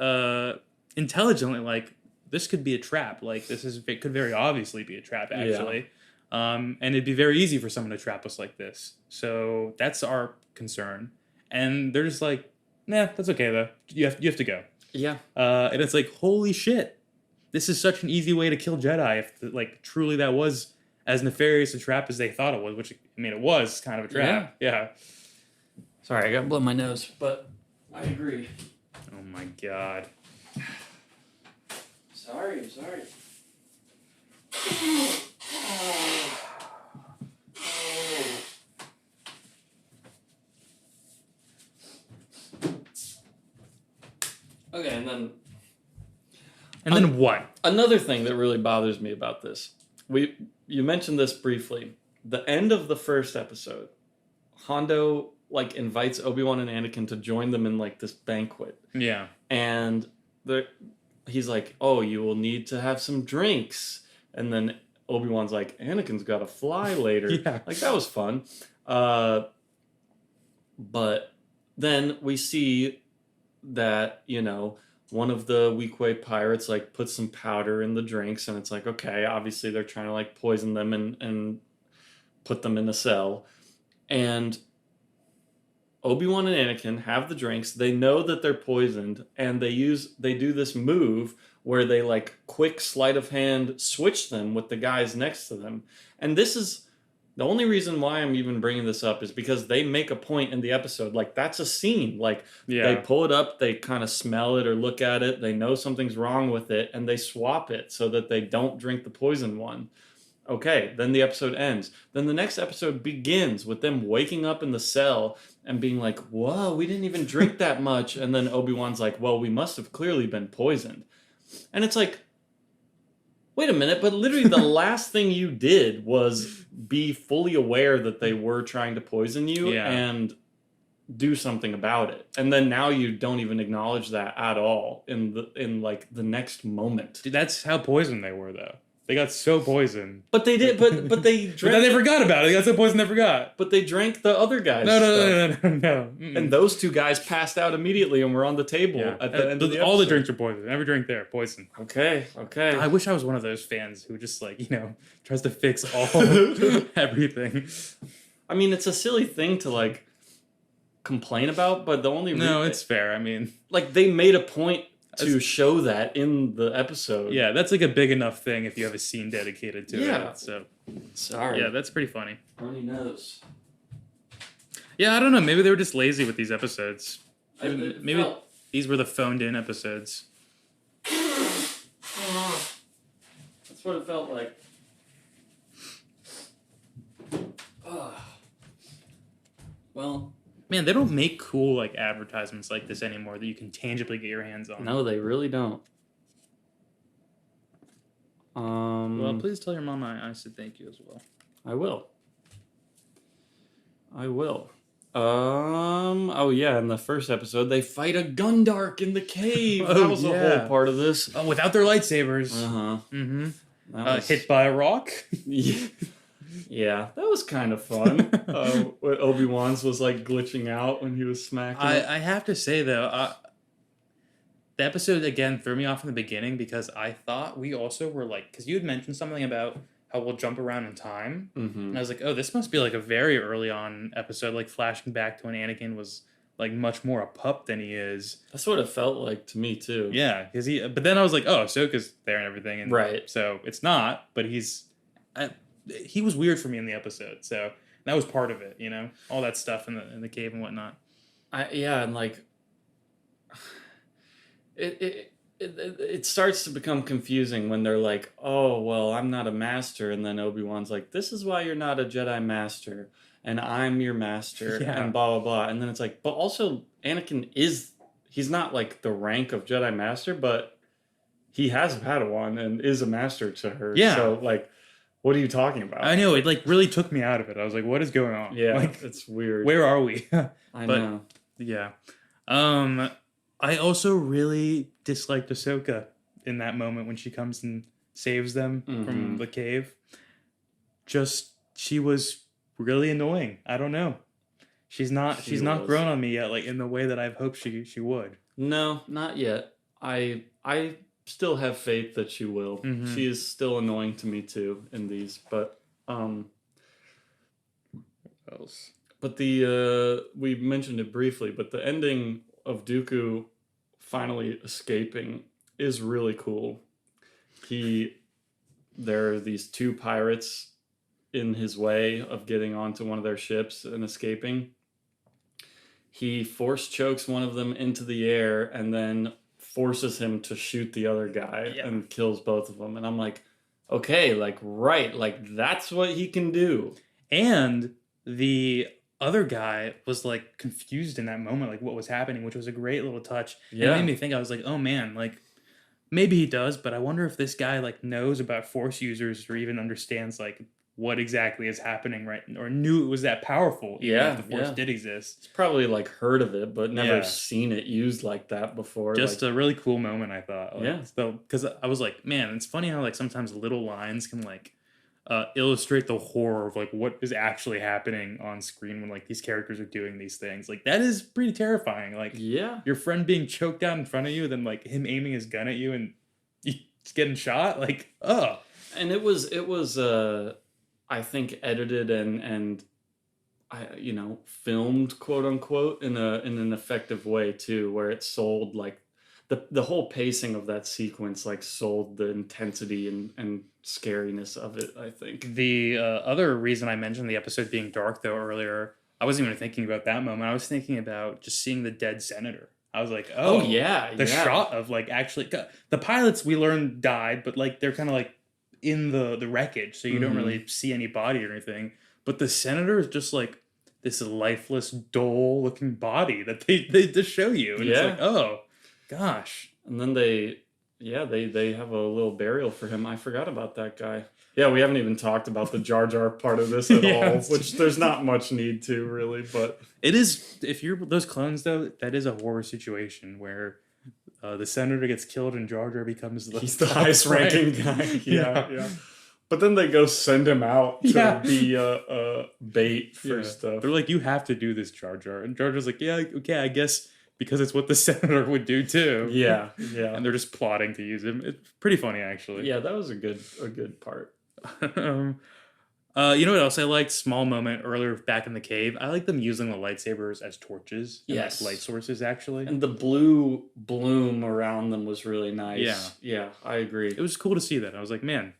intelligently like this could be a trap. Like it could very obviously be a trap actually. And it'd be very easy for someone to trap us like this. So that's our concern. And they're just like, nah, that's okay though. You have to go. yeah, And it's like, holy shit, this is such an easy way to kill Jedi. If like truly that was as nefarious a trap as they thought it was, which I mean it was kind of a trap. Yeah. Sorry, I got to blow my nose, but I agree. Oh my god. Sorry, I'm sorry. Okay, and then what? Another thing that really bothers me about this, you mentioned this briefly. The end of the first episode, Hondo like invites Obi-Wan and Anakin to join them in like this banquet, Yeah. and he's like, "Oh, you will need to have some drinks," and then Obi-Wan's like, "Anakin's got to fly later." Yeah. Like that was fun, but then we see that, you know, one of the Weequay pirates like puts some powder in the drinks, and it's like, okay, obviously they're trying to like poison them and put them in a cell. And Obi-Wan and Anakin have the drinks. They know that they're poisoned, and they do this move where they like quick sleight of hand switch them with the guys next to them. And this is the only reason why I'm even bringing this up is because they make a point in the episode. Like, that's a scene. Like, they pull it up, they kind of smell it or look at it, they know something's wrong with it, and they swap it so that they don't drink the poison one. Okay, then the episode ends. Then the next episode begins with them waking up in the cell and being like, whoa, we didn't even drink that much. And then Obi-Wan's like, well, we must have clearly been poisoned. And it's like, wait a minute, but literally the last thing you did was be fully aware that they were trying to poison you and do something about it. And then now you don't even acknowledge that at all in like the next moment. Dude, that's how poisoned they were though. They got so poisoned. But they did, but they drank. But then they forgot about it. They got so poisoned they forgot. But they drank the other guys. No. And those two guys passed out immediately and were on the table at the end of the episode. All the drinks are poison. Every drink there, poison. Okay. I wish I was one of those fans who just like, you know, tries to fix all everything. I mean, it's a silly thing to like complain about, but the only No, it's fair. I mean, like they made a point to show that in the episode. Yeah, that's like a big enough thing if you have a scene dedicated to it. So sorry. Yeah, that's pretty funny. Runny nose. Yeah, I don't know. Maybe they were just lazy with these episodes. Maybe felt... these were the phoned in episodes. That's what it felt like. Well, man, they don't make cool like advertisements like this anymore that you can tangibly get your hands on. No, they really don't. Well, please tell your mom I said thank you as well. I will. Oh yeah, in the first episode they fight a Gundark in the cave. Oh, That was a whole yeah. part of this. Oh, without their lightsabers. Uh-huh. Mm-hmm. That was Hit by a rock. Yeah, that was kind of fun. What Obi-Wan's was like glitching out when he was smacking it. I have to say though, the episode again threw me off in the beginning because I thought we also were like, because you had mentioned something about how we'll jump around in time, Mm-hmm. and I was like, oh, this must be like a very early on episode, like flashing back to when Anakin was like much more a pup than he is. That's what it felt like to me too. Yeah, because he. But then I was like, oh, Ahsoka's there and everything, and Right. So it's not, but he was weird for me in the episode, so that was part of it, you know, all that stuff in the cave and whatnot. And like it starts to become confusing when they're like, oh well, I'm not a master, and then Obi-Wan's like, this is why you're not a Jedi master, and I'm your master, Yeah. and blah blah blah, and then it's like, but also Anakin he's not like the rank of Jedi master, but he has a Padawan and is a master to her. Yeah. So like, what are you talking about? I know, it like really took me out of it. I was like, what is going on? Yeah, like, it's weird. where are we? I but- know. Yeah. I also really disliked Ahsoka in that moment when she comes and saves them from the cave. Just, she was really annoying. I don't know. She's not grown on me yet, like in the way that I've hoped she would. No, not yet. I still have faith that she will. Mhm. She is still annoying to me too in these, but What else? But we mentioned it briefly, but the ending of Dooku finally escaping is really cool. There are these two pirates in his way of getting onto one of their ships and escaping. He force chokes one of them into the air and then forces him to shoot the other guy and kills both of them. And I'm like, okay, like, right, like, that's what he can do. And the other guy was like confused in that moment, like what was happening, which was a great little touch. Yeah. It made me think, I was like, oh man, like maybe he does, but I wonder if this guy like knows about Force users or even understands like what exactly is happening, right? Or knew it was that powerful, even if the Force did exist. He's probably like heard of it, but never Yeah. seen it used like that before. Just like, a really cool moment, I thought. Like, Yeah. So, because I was like, man, it's funny how like sometimes little lines can like illustrate the horror of like what is actually happening on screen when like these characters are doing these things. Like that is pretty terrifying. Like yeah. your friend being choked out in front of you, then like him aiming his gun at you and he's getting shot. Like, oh. And it was I think edited and filmed, quote unquote, in an effective way too, where it sold like the whole pacing of that sequence like sold the intensity and scariness of it, I think. The other reason I mentioned the episode being dark though earlier, I wasn't even thinking about that moment. I was thinking about just seeing the dead senator. I was like, oh yeah, the shot of like actually the pilots we learned died, but like they're kind of like in the wreckage, so you don't really see any body or anything. But the senator is just like this lifeless, dull looking body that they just show you, and it's like, oh gosh. And then they have a little burial for him. I forgot about that guy. Yeah, we haven't even talked about the Jar Jar part of this at all, which there's not much need to really, but it is, if you're those clones though, that is a horror situation where the senator gets killed and Jar Jar becomes he's the highest ranking guy. Yeah. But then they go send him out to be a bait for stuff. They're like, you have to do this, Jar Jar. And Jar Jar's like, yeah, okay, I guess, because it's what the senator would do too. Yeah. And they're just plotting to use him. It's pretty funny, actually. Yeah, that was a good part. You know what else I liked? Small moment earlier back in the cave. I like them using the lightsabers as torches. And Yes. like light sources, actually. And the blue bloom around them was really nice. Yeah, I agree. It was cool to see that. I was like, man,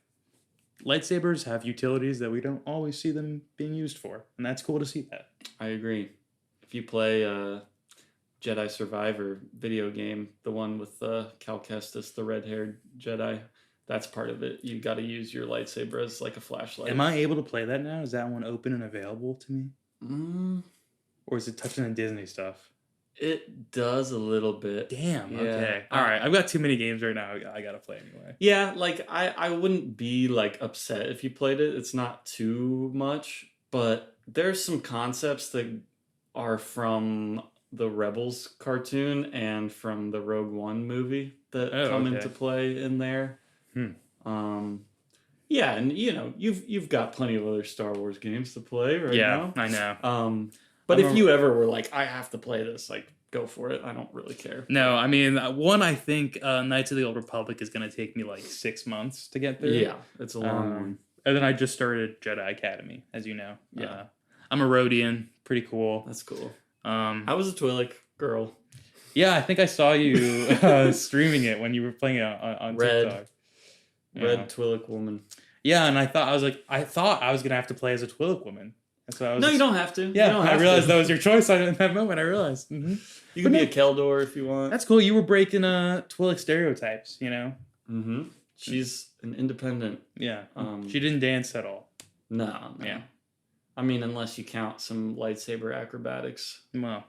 lightsabers have utilities that we don't always see them being used for. And that's cool to see that. I agree. If you play Jedi Survivor video game, the one with Cal Kestis, the red-haired Jedi, that's part of it. You got to use your lightsaber as like a flashlight. Am I able to play that now? Is that one open and available to me? Or is it touching on Disney stuff? It does a little bit. Damn. Yeah. Okay. All right. I've got too many games right now. I gotta play anyway. Yeah, like I wouldn't be like upset if you played it. It's not too much, but there's some concepts that are from the Rebels cartoon and from the Rogue One movie that Oh, come okay. into play in there. Hmm. Yeah, and you've got plenty of other Star Wars games to play right Yeah, now. I know. But I'm if a- you ever were like, I have to play this, like, go for it. I don't really care. No, I mean, one, I think Knights of the Old Republic is going to take me like 6 months to get through. Yeah, it's a long Um, one. And then I just started Jedi Academy, as you know. Yeah. I'm a Rhodian. Pretty cool. That's cool. Um, I was a Twi'lek girl. yeah, I think I saw you streaming it when you were playing it on Red. TikTok. Red Twi'lek woman. Yeah, and I thought I was going to have to play as a Twi'lek woman. That's what I was. No, you don't have to. Yeah, you don't I have realized to. that was your choice in that moment. I realized. Mm-hmm. You can be a Keldor if you want. That's cool. You were breaking Twi'lek stereotypes, you know? Mm-hmm. She's an independent. Yeah. Um, She didn't dance at all. No. Yeah. I mean, unless you count some lightsaber acrobatics. Well,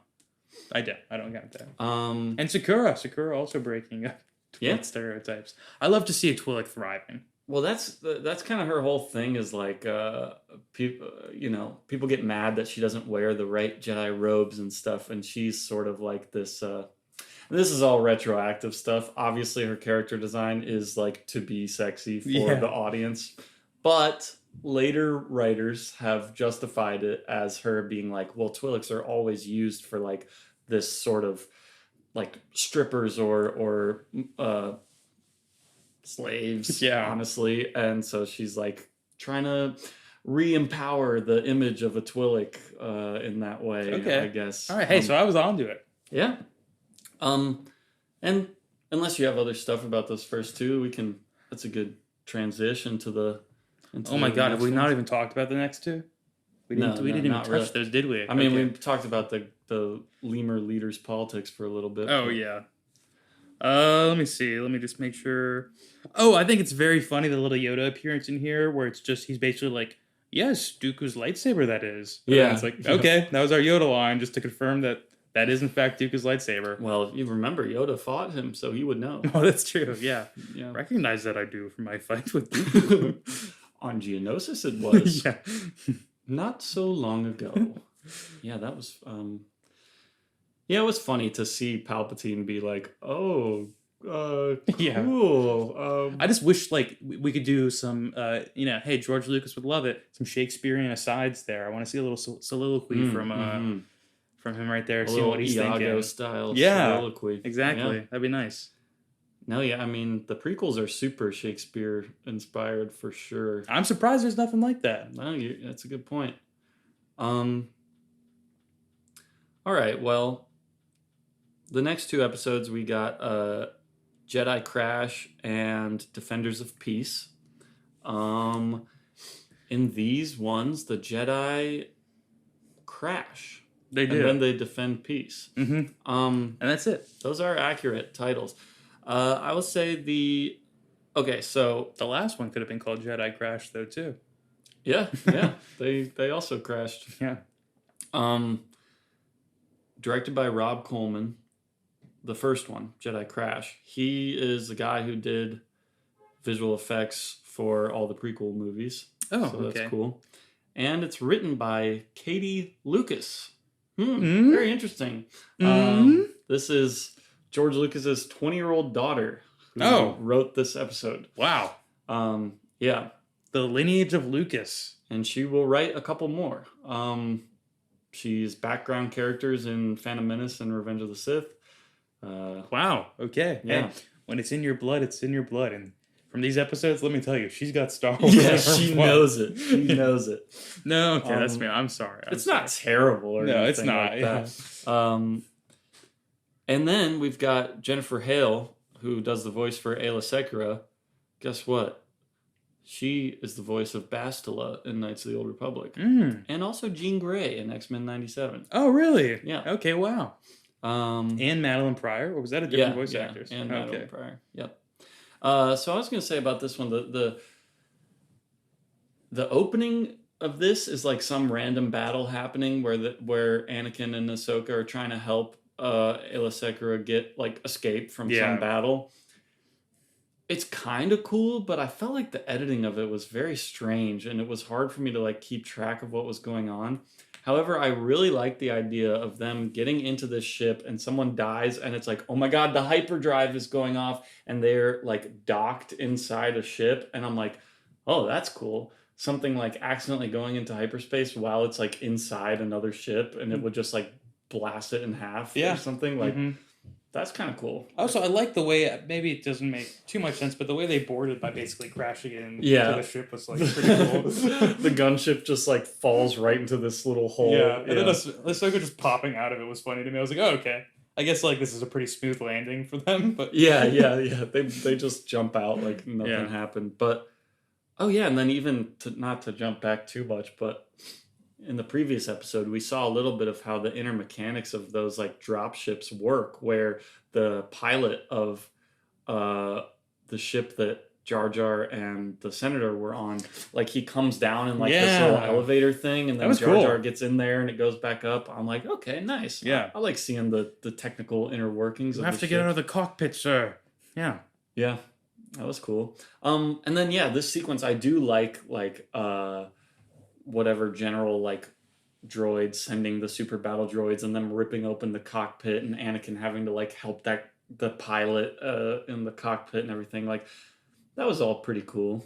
I don't count that. Um, And Sakura also breaking Twi'lek Yeah. stereotypes. I love to see a Twi'lek thriving. well, that's kind of her whole thing. Is like, people get mad that she doesn't wear the right Jedi robes and stuff, and she's sort of like this. This is all retroactive stuff. Obviously, her character design is like to be sexy for Yeah. the audience, but later writers have justified it as her being like, well, Twi'leks are always used for like this sort of like strippers or slaves, Yeah. honestly. And so she's like trying to re-empower the image of a Twi'lek in that way, Okay. I guess. All right. Hey, so I was onto it. Yeah. And unless you have other stuff about those first two, that's a good transition to the. Oh my God! Have next we not ones. even talked about the next two? We No, didn't. We no, didn't even not touch really. those, did we? I mean, Okay. we talked about the lemur leaders' politics for a little bit. Oh but- yeah. Let me see. Let me just make sure. Oh, I think it's very funny the little Yoda appearance in here, where it's just he's basically like, "Yes, Dooku's lightsaber. That is." And Yeah. It's like, Yeah. okay, that was our Yoda line, just to confirm that is in fact Dooku's lightsaber. Well, you remember Yoda fought him, so he would know. Oh, that's true. Yeah. Yeah. Recognize that I do from my fight with Dooku. On Geonosis, it was yeah. not so long ago. Yeah, that was. Yeah, it was funny to see Palpatine be like, "Oh, Yeah. cool." I just wish like we could do some, hey, George Lucas would love it. Some Shakespearean asides there. I want to see a little soliloquy from him right there, a seeing little what he's Iago thinking. style Yeah, soliloquy. Exactly. Yeah. That'd be nice. No, yeah, I mean the prequels are super Shakespeare inspired for sure. I'm surprised there's nothing like that. No, that's a good point. All right, well, the next two episodes we got Jedi Crash and Defenders of Peace. In these ones, the Jedi crash. They And do. then they defend peace. Mm-hmm. And that's it. Those are accurate titles. I would say okay, so The last one could have been called Jedi Crash, though, too. yeah, they also crashed. Yeah. Directed by Rob Coleman, the first one, Jedi Crash. He is the guy who did visual effects for all the prequel movies. Oh, So okay. that's cool. And it's written by Katie Lucas. Mm. Very interesting. Mm. This is George Lucas's 20-year-old daughter who Oh. wrote this episode. Wow. Yeah, The lineage of Lucas. and she will write a couple more. She's background characters in Phantom Menace and Revenge of the Sith. Wow. Okay. Yeah. Hey, when it's in your blood, it's in your blood. And from these episodes, let me tell you, she's got Star Wars. Yeah, in her she blood. knows it. She knows it. No, okay, that's Um, me. I'm sorry. It's not terrible or No, anything it's not, like that. And then we've got Jennifer Hale, who does the voice for Ayla Secura. Guess what? She is the voice of Bastila in Knights of the Old Republic. Mm. And also Jean Grey in X-Men 97. Oh, really? Yeah. Okay, wow. And Madeline Pryor? Or was that a different voice actress? And okay. Madeline Pryor. Yep. So I was going to say about this one, the opening of this is like some random battle happening where Anakin and Ahsoka are trying to help Ayla Secura get like escape from some Yeah. battle. It's kind of cool, but I felt like the editing of it was very strange and it was hard for me to like keep track of what was going on. However, I really like the idea of them getting into this ship and someone dies and it's like, oh my god, the hyperdrive is going off and they're like docked inside a ship and I'm like, oh, that's cool. Something like accidentally going into hyperspace while it's like inside another ship and it would just like blast it in half Yeah. or something like that's kind of cool. Also, I like the way, maybe it doesn't make too much sense, but the way they boarded by basically crashing into Yeah. the ship was like pretty cool. The gunship just like falls right into this little hole. Yeah, and then Ahsoka just popping out of it was funny to me. I was like, oh, okay. I guess like this is a pretty smooth landing for them, but Yeah. They just jump out like nothing happened. But oh yeah, and then even not to jump back too much, but in the previous episode, we saw a little bit of how the inner mechanics of those like drop ships work, where the pilot of the ship that Jar Jar and the Senator were on, like he comes down in like this little elevator thing, and then Jar Jar gets in there and it goes back up. I'm like, okay, nice. Yeah, I like seeing the technical inner workings. You of have the to ship. get out of the cockpit, sir. Yeah. That was cool. And then this sequence I do like whatever general like droids sending the super battle droids and them ripping open the cockpit and Anakin having to like help the pilot in the cockpit and everything, like that was all pretty cool.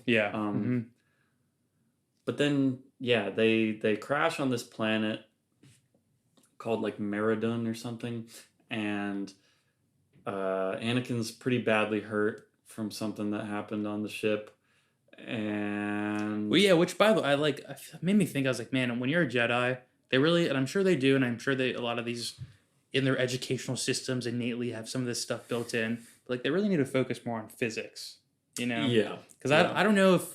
But then they crash on this planet called like Meridon or something, and Anakin's pretty badly hurt from something that happened on the ship. And which by the way, it made me think. I was like, man, when you're a Jedi, they really, and I'm sure they do, and I'm sure a lot of these in their educational systems innately have some of this stuff built in. But like, they really need to focus more on physics, you know? Yeah. Because I don't know if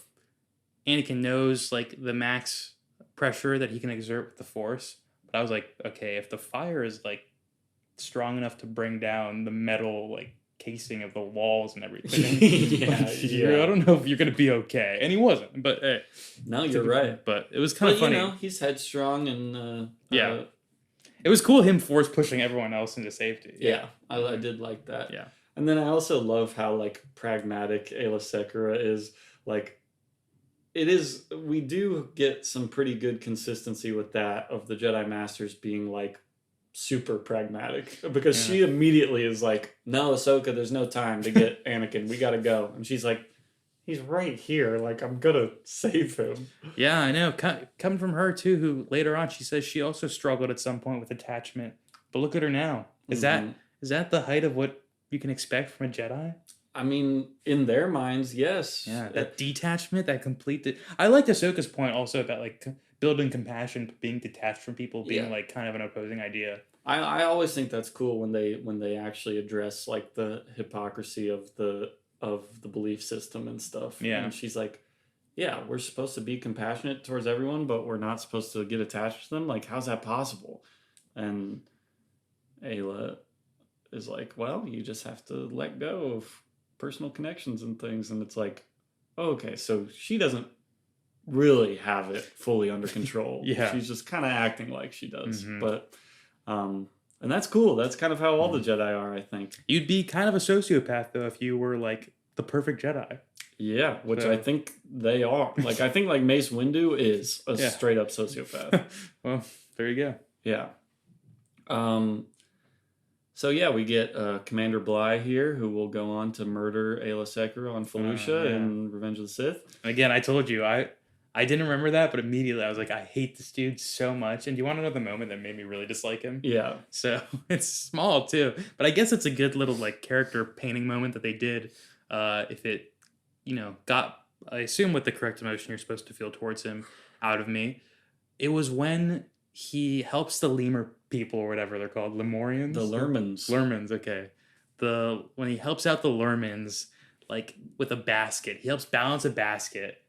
Anakin knows like the max pressure that he can exert with the Force. But I was like, okay, if the fire is like strong enough to bring down the metal like casing of the walls and everything. I don't know if you're gonna be okay. And he wasn't, but hey, no, you're right. But it was kind of funny. You know, he's headstrong and it was cool him force pushing everyone else into safety. I did like that. Yeah, and then I also love how like pragmatic Ayla Secura is. Like, it is. We do get some pretty good consistency with that of the Jedi Masters being like super pragmatic, because she immediately is like, no, Ahsoka, there's no time to get Anakin, we gotta go. And she's like, he's right here, like I'm gonna save him. Yeah, I know, coming from her too, who later on she says she also struggled at some point with attachment, but look at her now. Is that the height of what you can expect from a Jedi? I mean, in their minds, yes. Yeah, that detachment, that complete I liked Ahsoka's point also about like building compassion, being detached from people, being like kind of an opposing idea. I always think that's cool when they actually address like the hypocrisy of the belief system and stuff. Yeah. And she's like, yeah, we're supposed to be compassionate towards everyone, but we're not supposed to get attached to them. Like, how's that possible? And Ayla is like, well, you just have to let go of personal connections and things. And it's like, oh, okay, so she doesn't really have it fully under control. She's just kind of acting like she does. But and that's cool. That's kind of how all the Jedi are, I think. You'd be kind of a sociopath though if you were like the perfect Jedi. Yeah, which I think they are. Like, I think like Mace Windu is a straight up sociopath. Well, there you go. Yeah. So yeah, we get Commander Bly here, who will go on to murder Ayla Secura on Felucia in Revenge of the Sith. Again, I told you, I didn't remember that, but immediately I was like, I hate this dude so much. And do you want to know the moment that made me really dislike him? Yeah. So it's small too, but I guess it's a good little like character painting moment that they did. If it, got, I assume with the correct emotion you're supposed to feel towards him out of me. It was when he helps the lemur people or whatever they're called, Lemurians? The Lurmans. Lurmans, okay. When he helps out the Lurmans, like with a basket, he helps balance a basket.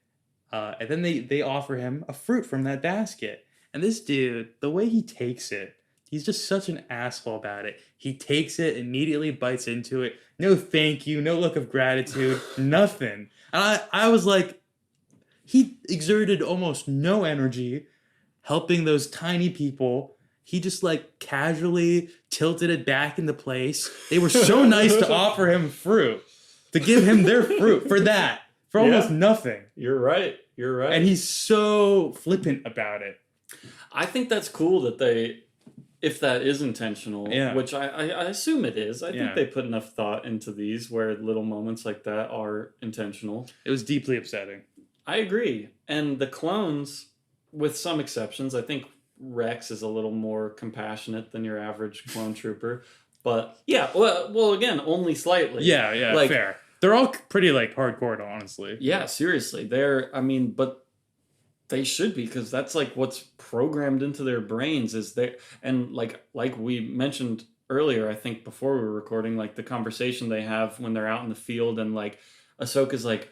And then they offer him a fruit from that basket. And this dude, the way he takes it, he's just such an asshole about it. He takes it, immediately bites into it. No thank you, no look of gratitude, nothing. And I was like, he exerted almost no energy helping those tiny people. he just like casually tilted it back into place. They were so nice to offer him fruit, to give him their fruit for almost nothing. You're right. You're right. And he's so flippant about it. I think that's cool that they, if that is intentional, which I assume it is. I think they put enough thought into these where little moments like that are intentional. It was deeply upsetting. I agree. And the clones, with some exceptions, I think Rex is a little more compassionate than your average clone trooper. But yeah, well, again, only slightly. Yeah, like, fair. They're all pretty like hardcore, honestly. Yeah, seriously. But they should be, because that's like what's programmed into their brains is they, and like we mentioned earlier, I think before we were recording, like the conversation they have when they're out in the field and like Ahsoka's like,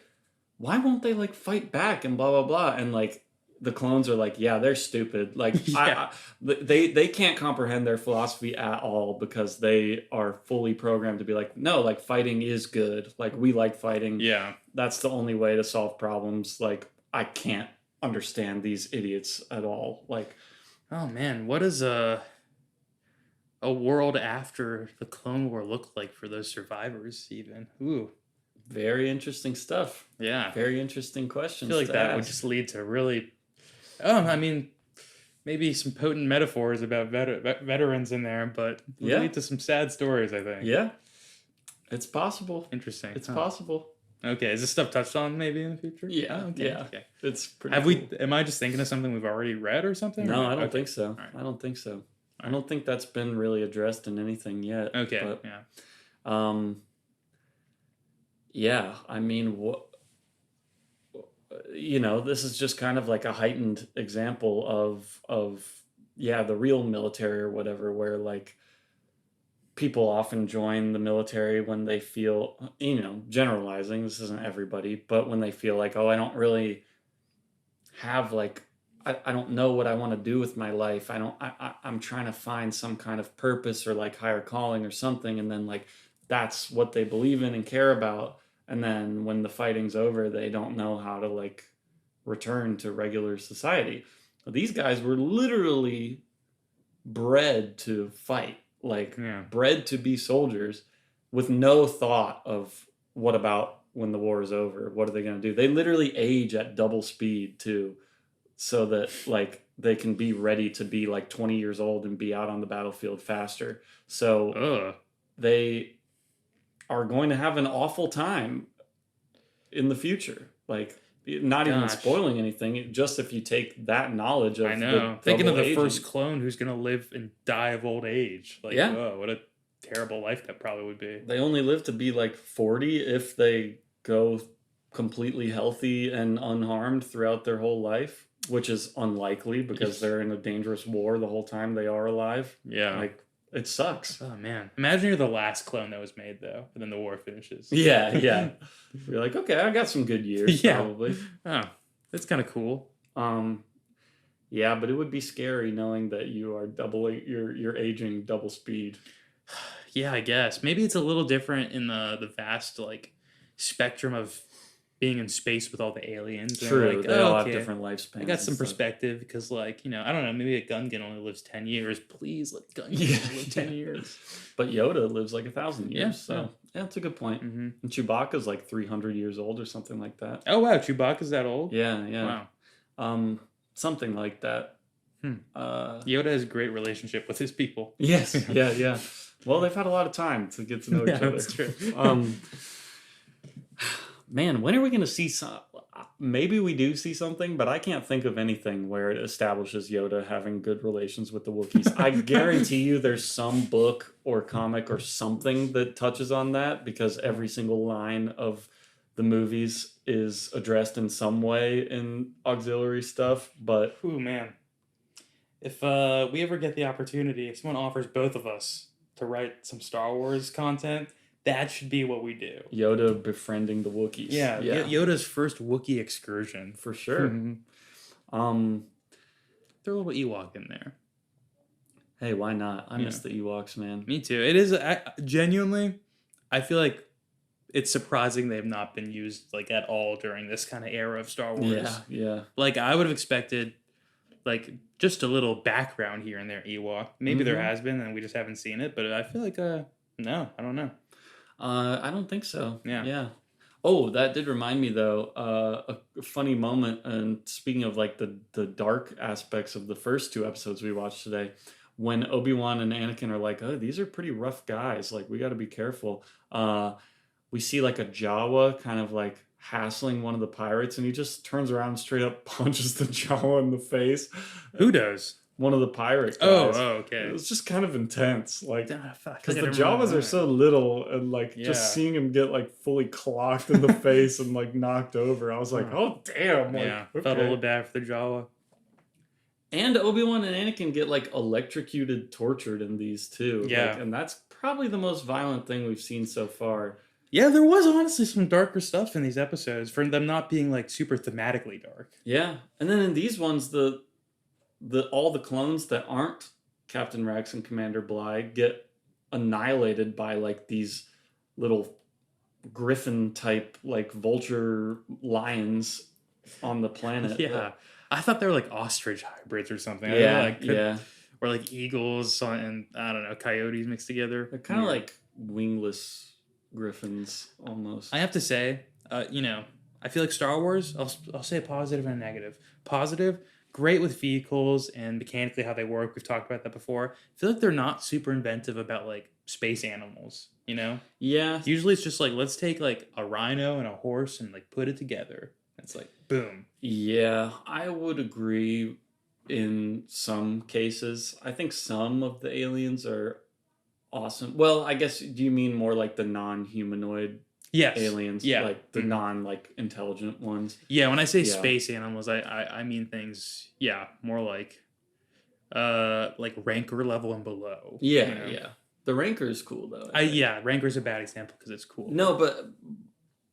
why won't they like fight back and blah blah blah, and like the clones are like, yeah, they're stupid. Like they can't comprehend their philosophy at all, because they are fully programmed to be like, no, like fighting is good. Like we like fighting. Yeah, that's the only way to solve problems. Like I can't understand these idiots at all. Like, oh man, what does a world after the Clone War look like for those survivors? Even very interesting stuff. Yeah, very interesting questions. I feel like that would just lead to really, maybe some potent metaphors about veterans in there, but lead to some sad stories, I think. Yeah, it's possible. Interesting. It's possible. Okay, is this stuff touched on maybe in the future? Yeah, okay. It's pretty. Am I just thinking of something we've already read or something? No, I don't think so. Right. I don't think so. I don't think that's been really addressed in anything yet. Okay. But, yeah. Yeah. I mean, this is just kind of like a heightened example of the real military or whatever, where like people often join the military when they feel, generalizing, this isn't everybody, but when they feel like, oh, I don't really have like, I don't know what I want to do with my life. I'm trying to find some kind of purpose or like higher calling or something. And then like, that's what they believe in and care about. And then when the fighting's over, they don't know how to like return to regular society. These guys were literally bred to fight. Like bred to be soldiers with no thought of what about when the war is over? What are they going to do? They literally age at double speed too, so that like they can be ready to be like 20 years old and be out on the battlefield faster. So they are going to have an awful time in the future. Like, not even spoiling anything, just if you take that knowledge of, I know, thinking of the first clone who's going to live and die of old age. Like, what a terrible life that probably would be. They only live to be like 40 if they go completely healthy and unharmed throughout their whole life, which is unlikely because they're in a dangerous war the whole time they are alive. Yeah. Like, it sucks. Oh, man. Imagine you're the last clone that was made, though, and then the war finishes. Yeah. You're like, okay, I got some good years, probably. Oh, that's kind of cool. Yeah, but it would be scary knowing that you are you're aging double speed. Yeah, I guess. Maybe it's a little different in the vast, like, spectrum of being in space with all the aliens. True, like, they all have different lifespans. I got some perspective because, like, I don't know, maybe a Gungan only lives 10 years. Please let Gungan live 10 years. But Yoda lives like 1,000 years, so that's a good point. Mm-hmm. And Chewbacca's like 300 years old or something like that. Oh, wow, Chewbacca's that old? Yeah. Wow. Something like that. Yoda has a great relationship with his people. Yes, yeah. Well, they've had a lot of time to get to know each other. That's true. Man, when are we going to see some? Maybe we do see something, but I can't think of anything where it establishes Yoda having good relations with the Wookiees. I guarantee you there's some book or comic or something that touches on that, because every single line of the movies is addressed in some way in auxiliary stuff. But ooh, man. If we ever get the opportunity, if someone offers both of us to write some Star Wars content, that should be what we do. Yoda befriending the Wookiees. Yeah. Yoda's first Wookiee excursion. For sure. Mm-hmm. Throw a little Ewok in there. Hey, why not? I miss the Ewoks, man. Me too. It is, genuinely, I feel like it's surprising they have not been used like at all during this kind of era of Star Wars. Yeah. Like, I would have expected like just a little background here and there Ewok. Maybe there Mhm. has been and we just haven't seen it, but I feel like no, I don't know. I don't think so. Yeah. Yeah. Oh, that did remind me though, a funny moment. And speaking of like the dark aspects of the first two episodes we watched today, when Obi-Wan and Anakin are like, "Oh, these are pretty rough guys. Like, we got to be careful." We see like a Jawa kind of like hassling one of the pirates, and he just turns around and straight up punches the Jawa in the face. Who does? One of the pirate Oh, guys. okay. It was just kind of intense, like Ah, fuck, because I the didn't remember Jawas are that. so little, and like Yeah. just seeing him get like fully clocked in the face and like knocked over, I was like, oh damn, like, Yeah, okay. felt a little bad for the Jawa. And Obi-Wan and Anakin get like electrocuted, tortured in these too. Yeah. Like, and that's probably the most violent thing we've seen so far. Yeah, there was honestly some darker stuff in these episodes for them not being like super thematically dark. Yeah, and then in these ones, the all the clones that aren't Captain Rex and Commander Bly get annihilated by like these little griffin type like vulture lions on the planet. Yeah, I thought they were like ostrich hybrids or something. Yeah, like, yeah. or like eagles and I don't know, coyotes mixed together. They're kind of Weird. like wingless griffins almost. I have to say, I feel like Star Wars. I'll say a positive and a negative. Positive, great with vehicles and mechanically how they work. We've talked about that before. I feel like they're not super inventive about like space animals. You know, Yeah, usually it's just like let's take like a rhino and a horse and like put it together. It's like boom. yeah, I would agree in some cases. I think some of the aliens are awesome. Well, I guess, do you mean more like the non-humanoid Yes. aliens? Yeah. Like the Mhm. non like intelligent ones? Yeah, when I say Yeah. space animals, I mean things. Yeah, more like Rancor level and below. Yeah, you know? yeah. The Rancor is cool though. I think. Yeah, Rancor's a bad example because it's cool. No,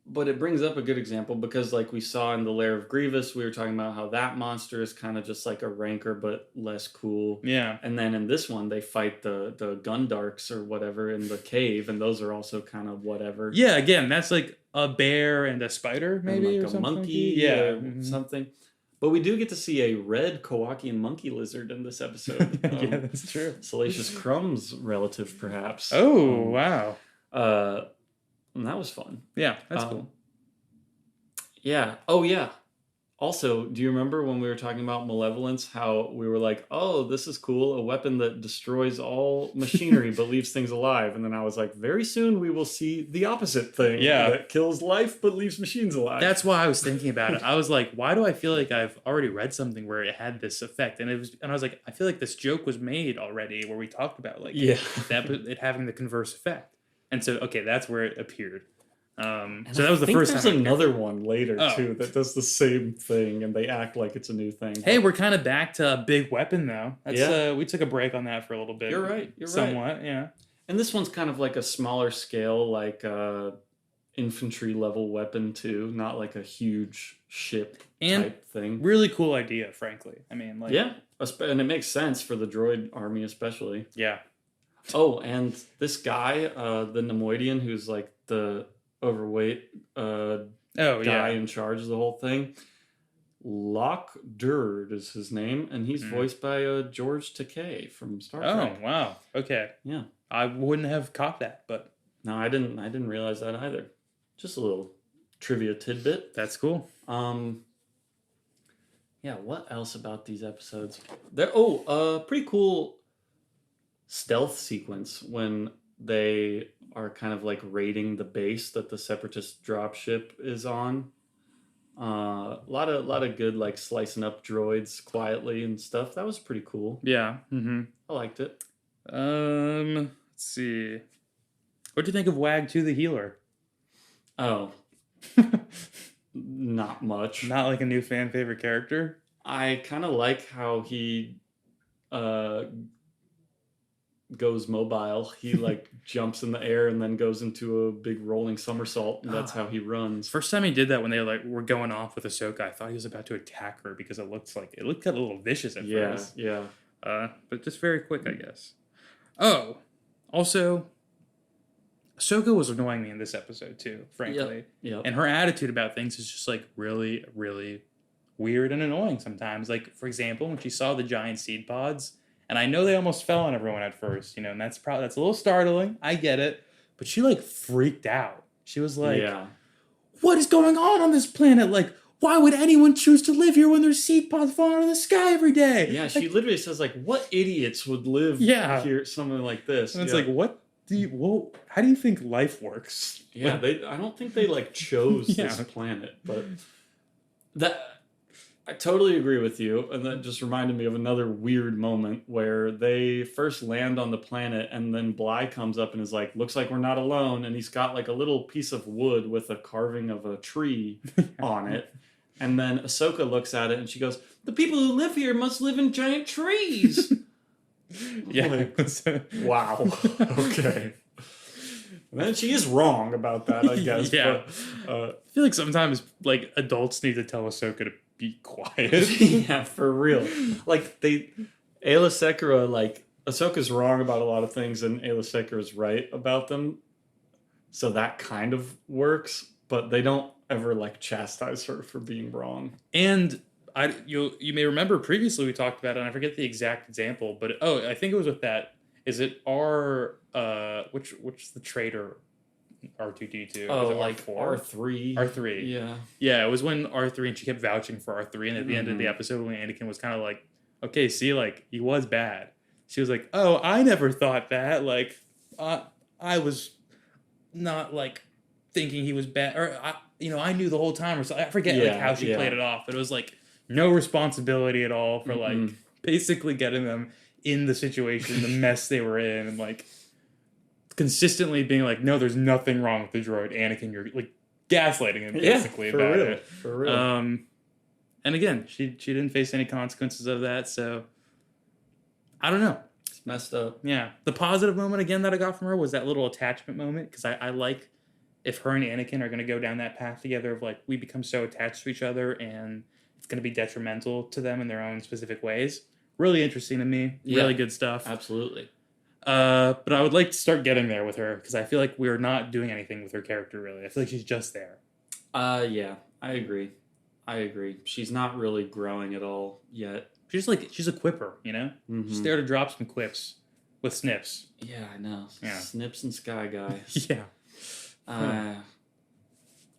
but it brings up a good example because like we saw in the Lair of Grievous, we were talking about how that monster is kind of just like a Rancor but less cool. Yeah. And then in this one, they fight the Gundarks or whatever in the cave, and those are also kind of whatever. Yeah, again, that's like a bear and a spider, maybe, and like or a something. monkey, Yeah. or Mhm. something. But we do get to see a red Kowakian monkey lizard in this episode. Yeah, that's true. Salacious Crumb's relative, perhaps. Oh, wow. And that was fun. Yeah, that's cool. Yeah. Oh, yeah. Also, do you remember when we were talking about malevolence, how we were like, oh, this is cool, a weapon that destroys all machinery but leaves things alive. And then I was like, very soon we will see the opposite thing. Yeah. That kills life but leaves machines alive. That's why I was thinking about it. I was like, why do I feel like I've already read something where it had this effect? And I was like, I feel like this joke was made already where we talked about like Yeah. it having the converse effect. And so, okay, that's where it appeared. So And that was the I think first there's time. I another one later Oh. too that does the same thing, and they act like it's a new thing. Hey, we're kind of back to a big weapon though. That's, Yeah. we took a break on that for a little bit. You're right. You're right. Somewhat, yeah. And this one's kind of like a smaller scale, like infantry level weapon too, not like a huge ship And type thing. really cool idea, frankly. I mean, like, Yeah, and it makes sense for the droid army especially. yeah. Oh, and this guy, the Nemoidian, who's like the overweight Oh, guy yeah. in charge of the whole thing. Locke Durd is his name, and he's voiced by George Takei from Star Trek. Oh, wow. Okay. Yeah. I wouldn't have caught that, but No, I didn't realize that either. Just a little trivia tidbit. that's cool. Yeah, what else about these episodes? Pretty cool stealth sequence when they are kind of like raiding the base that the Separatist dropship is on. A lot of good like slicing up droids quietly and stuff. That was pretty cool. Yeah. Mm-hmm. I liked it. Let's see. What'd you think of Wag 2 the healer? Oh, not much. Not like a new fan favorite character. I kind of like how he goes mobile. He like jumps in the air and then goes into a big rolling somersault, and that's how he runs. First time he did that when they were going off with Ahsoka, I thought he was about to attack her because it looked kind of a little vicious at Yeah, first. yeah. But just very quick, I guess. Oh, also, Ahsoka was annoying me in this episode too, frankly. Yep. And her attitude about things is just like really, really weird and annoying sometimes. Like, for example, when she saw the giant seed pods, and I know they almost fell on everyone at first, and that's a little startling. I get it, but she like freaked out. She was like, Yeah. "What is going on this planet? Like, why would anyone choose to live here when there's seed pods falling out of the sky every day?" Yeah, she literally says like, "What idiots would live here?" Something like this. And it's like, what do you? Well, how do you think life works? Yeah, I don't think they like chose this planet, but I totally agree with you, and that just reminded me of another weird moment where they first land on the planet, and then Bly comes up and is like, "Looks like we're not alone," and he's got like a little piece of wood with a carving of a tree on it. And then Ahsoka looks at it and she goes, "The people who live here must live in giant trees." Yeah. Like, wow. Okay. And then she is wrong about that, I guess. Yeah. But, I feel like sometimes like adults need to tell Ahsoka to be quiet. yeah, for real. Like Ayla Secura, like Ahsoka's wrong about a lot of things and Ayla Secura's right about them. So that kind of works, but they don't ever like chastise her for being wrong. And you may remember previously we talked about it, and I forget the exact example, but I think it was with that. Is it which the traitor R2D2? Oh, was it like R3. R3. Yeah. Yeah, it was when R3 and she kept vouching for R3, and at the end of the episode when Anakin was kind of like, okay, see, like he was bad. She was like, "Oh, I never thought that. Like, I was not like thinking he was bad, or I knew the whole time." Or so I forget like how she played it off, but it was like no responsibility at all for like basically getting them in the situation, the mess they were in, and like consistently being like, "No, there's nothing wrong with the droid, Anakin. You're like gaslighting him basically about it." For real. And again, she didn't face any consequences of that, so I don't know. It's messed up. Yeah. The positive moment, again, that I got from her was that little attachment moment, because I like if her and Anakin are going to go down that path together of, like, we become so attached to each other, and it's going to be detrimental to them in their own specific ways. Really interesting to me. Yeah. Really good stuff. Absolutely. But I would like to start getting there with her, because I feel like we're not doing anything with her character, really. I feel like she's just there. Yeah, I agree. She's not really growing at all yet. She's a quipper, Mm-hmm. She's there to drop some quips with snips. Yeah, I know. Yeah. Snips and Sky Guy. Yeah. And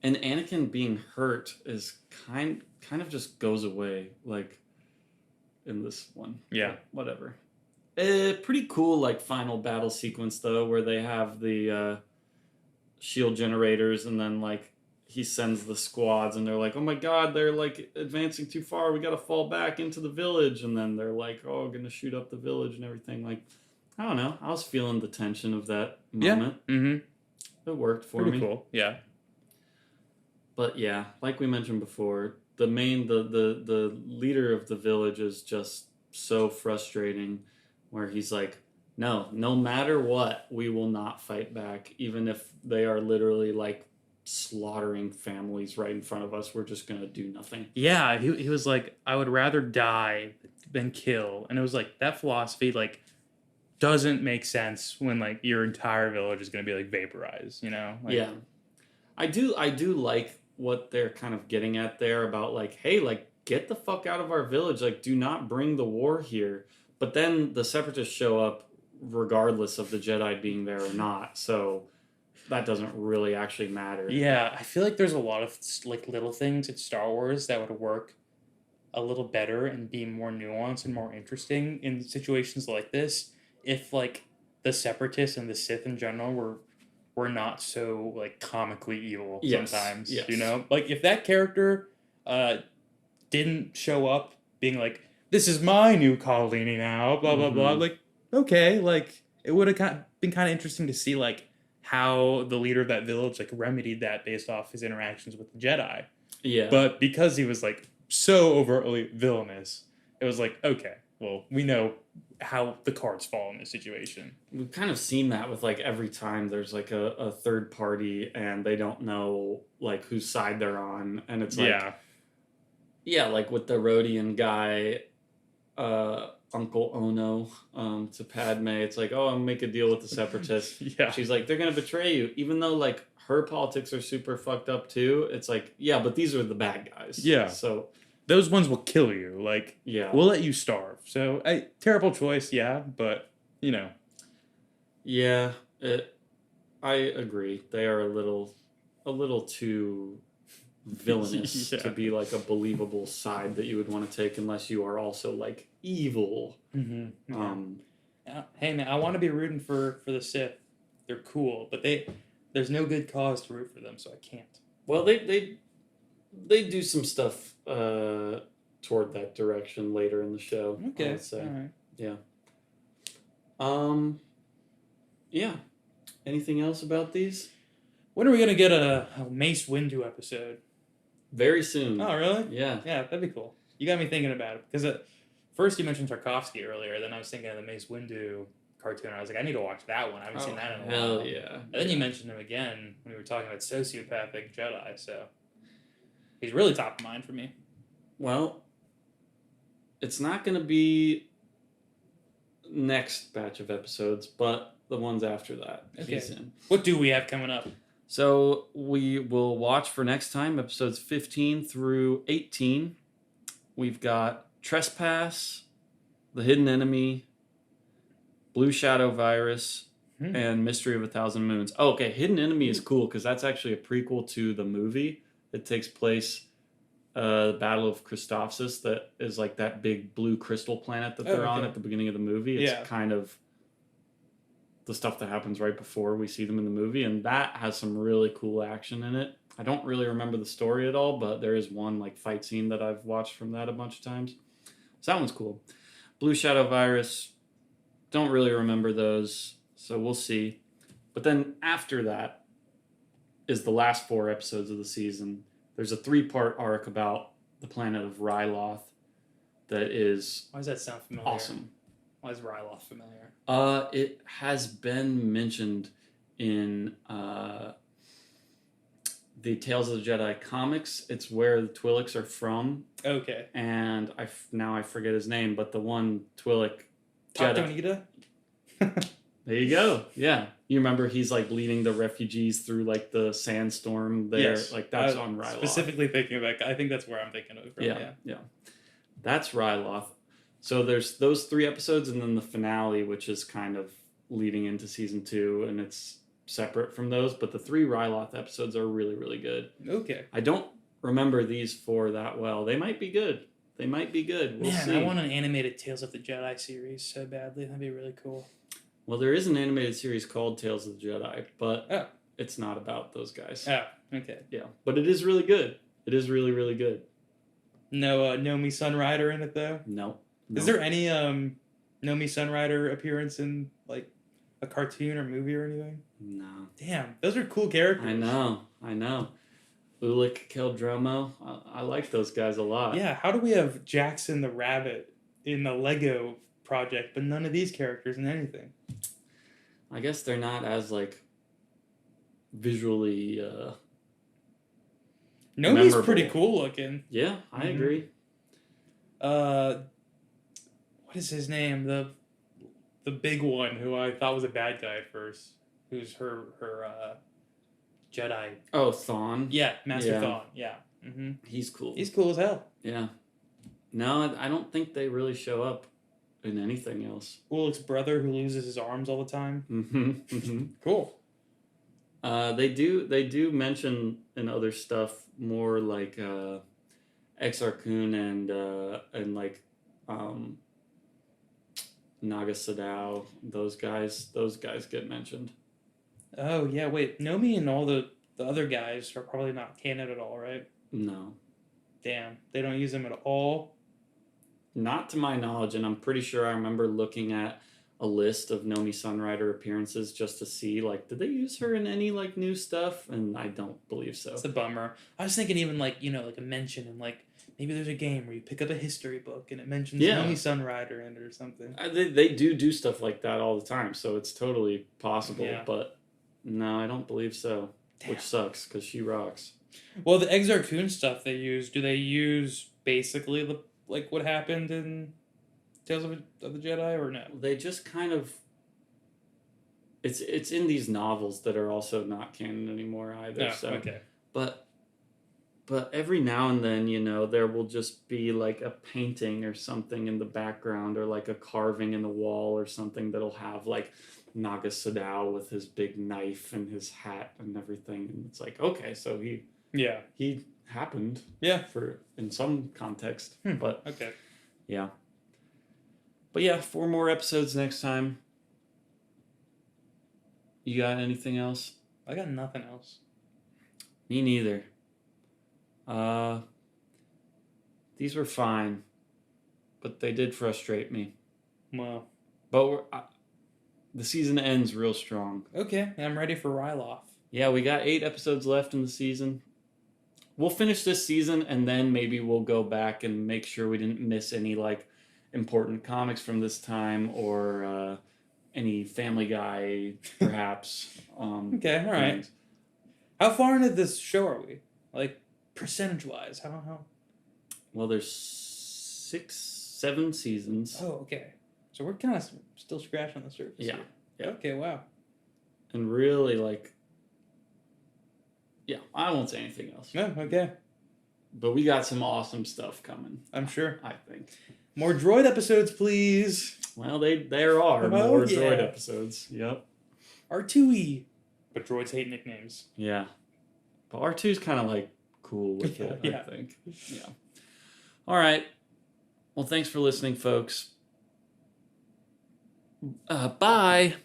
Anakin being hurt is kind of just goes away, like in this one. Yeah. But whatever. Pretty cool, like final battle sequence though, where they have the shield generators, and then like he sends the squads, and they're like, "Oh my god, they're like advancing too far. We got to fall back into the village." And then they're like, "Oh, gonna shoot up the village and everything." Like, I don't know. I was feeling the tension of that moment. Yeah. Mm-hmm. It worked for Pretty me. Cool. Yeah. But yeah, like we mentioned before, the leader of the village is just so frustrating, where he's like, no matter what, we will not fight back, even if they are literally like slaughtering families right in front of us. We're just gonna do nothing. Yeah, he was like, I would rather die than kill. And it was like, that philosophy like doesn't make sense when like your entire village is gonna be like vaporized, Like, yeah. I do like what they're kind of getting at there about like, hey, like get the fuck out of our village, like do not bring the war here. But then the Separatists show up regardless of the Jedi being there or not, so that doesn't really actually matter. Yeah, I feel like there's a lot of like little things in Star Wars that would work a little better and be more nuanced and more interesting in situations like this if like the Separatists and the Sith in general were not so like comically evil sometimes. Yes. Like if that character didn't show up being like, "This is my new colony now," blah blah blah, like okay, like it would have been kind of interesting to see like how the leader of that village like remedied that based off his interactions with the Jedi. Yeah. But because he was like so overtly villainous, it was like, okay, well, we know how the cards fall in this situation. We've kind of seen that with like every time there's like a third party and they don't know like whose side they're on, and it's like yeah, like with the Rhodian guy, Uncle Ono, to Padme, it's like, "Oh, I'll make a deal with the Separatists." Yeah. She's like, "They're gonna betray you," even though like her politics are super fucked up too. It's like, yeah, but these are the bad guys. Yeah. So those ones will kill you. Like, Yeah. we'll let you starve. So, terrible choice, yeah, but you know. Yeah, I agree. They are a little too villainous Yeah. to be like a believable side that you would want to take unless you are also like evil. Mm-hmm. Yeah. Um, Hey man, I want to be rooting for the Sith. They're cool, but there's no good cause to root for them, so I can't. well, they do some stuff toward that direction later in the show. I Okay, would say, all right. yeah. Um, yeah. Anything else about these? When are we gonna get a Mace Windu episode? Very soon. Oh, really? Yeah. Yeah, that'd be cool. You got me thinking about it because first you mentioned Tarkovsky earlier, then I was thinking of the Mace Windu cartoon. I was like, I need to watch that one. I haven't seen that in a while. Hell yeah. And then you mentioned him again when we were talking about sociopathic Jedi, so he's really top of mind for me. Well, it's not going to be next batch of episodes, but the ones after that. Okay. He's in. What do we have coming up? So we will watch for next time episodes 15 through 18. We've got Trespass, The Hidden Enemy, Blue Shadow Virus, and Mystery of a Thousand Moons. Oh, okay. Hidden Enemy is cool because that's actually a prequel to the movie. It takes place the Battle of Christophsis, that is like that big blue crystal planet that they're on at the beginning of the movie. It's kind of the stuff that happens right before we see them in the movie, and that has some really cool action in it. I don't really remember the story at all, but there is one like fight scene that I've watched from that a bunch of times. So that one's cool. Blue Shadow Virus, don't really remember those, so we'll see. But then after that is the last 4 episodes of the season. There's a 3-part arc about the planet of Ryloth that is Why does that sound familiar? awesome. Why is Ryloth familiar? It has been mentioned in the Tales of the Jedi comics. It's where the Twi'leks are from. Okay. And now I forget his name, but the one Twi'lek Jedi. There you go. Yeah. You remember he's like leading the refugees through like the sandstorm there. Yes. Like that's on Ryloth. Specifically thinking about, I think that's where I'm thinking of it from. Yeah. That's Ryloth. So there's those 3 episodes and then the finale, which is kind of leading into season 2, and it's separate from those. But the 3 Ryloth episodes are really, really good. Okay. I don't remember these 4 that well. They might be good. We'll see. I want an animated Tales of the Jedi series so badly. That'd be really cool. Well, there is an animated series called Tales of the Jedi, but it's not about those guys. Oh, okay. Yeah, but it is really good. It is really, really good. No Nomi Sunrider in it, though? No. Is there any Nomi Sunrider appearance in, like, a cartoon or movie or anything? No. Damn, those are cool characters. I know. Ulick Keldromo. I like those guys a lot. Yeah, how do we have Jackson the Rabbit in the Lego project, but none of these characters in anything? I guess they're not as, like, visually Nomi's pretty cool looking. Yeah, I agree. What is his name? The big one who I thought was a bad guy at first. Who's her Jedi? Oh, Thawne. Yeah, Master Thawne. Yeah. Mm-hmm. He's cool. He's cool as hell. Yeah. No, I don't think they really show up in anything else. Ulick's brother who loses his arms all the time. Mm-hmm. Cool. They do mention in other stuff more like Exar Kun and like Naga Sadao. Those guys get mentioned. Oh yeah, wait. Nomi and all the other guys are probably not canon at all, right? No. Damn, they don't use them at all. Not to my knowledge, and I'm pretty sure I remember looking at a list of Nomi Sunrider appearances just to see, like, did they use her in any, like, new stuff? And I don't believe so. It's a bummer. I was thinking even, like, like a mention in, like, maybe there's a game where you pick up a history book and it mentions Nomi Sunrider in it or something. They do stuff like that all the time, so it's totally possible. Yeah. But no, I don't believe so. Damn. Which sucks, because she rocks. Well, the Exar Kun stuff they use, do they use basically what happened in Tales of the Jedi, or no? They just kind of... It's in these novels that are also not canon anymore either. Oh, so. okay. But But every now and then, there will just be like a painting or something in the background, or like a carving in the wall or something that'll have like Naga Sadao with his big knife and his hat and everything. And it's like, okay, so Yeah. he happened Yeah. for in some context. But Okay. yeah. But yeah, 4 more episodes next time. You got anything else? I got nothing else. Me neither. These were fine, but they did frustrate me. Well, But the season ends real strong. okay. I'm ready for Ryloth. Yeah, we got 8 episodes left in the season. We'll finish this season, and then maybe we'll go back and make sure we didn't miss any like important comics from this time, or any Family Guy, perhaps. Okay, all right. things. How far into this show are we? Like, percentage-wise, how? Well, there's 6, 7 seasons. Oh, okay. So we're kind of still scratching the surface. Yeah. Here. Yeah. Okay, wow. And really, like, yeah, I won't say anything else. No, okay. But we got some awesome stuff coming. I'm sure. I think. More droid episodes, please. Well, there are Oh, more yeah. droid episodes. Yep. R2E. But droids hate nicknames. Yeah. But R2's kind of like cool with it, Yeah. I think. Yeah. All right. Well, thanks for listening, folks. Bye.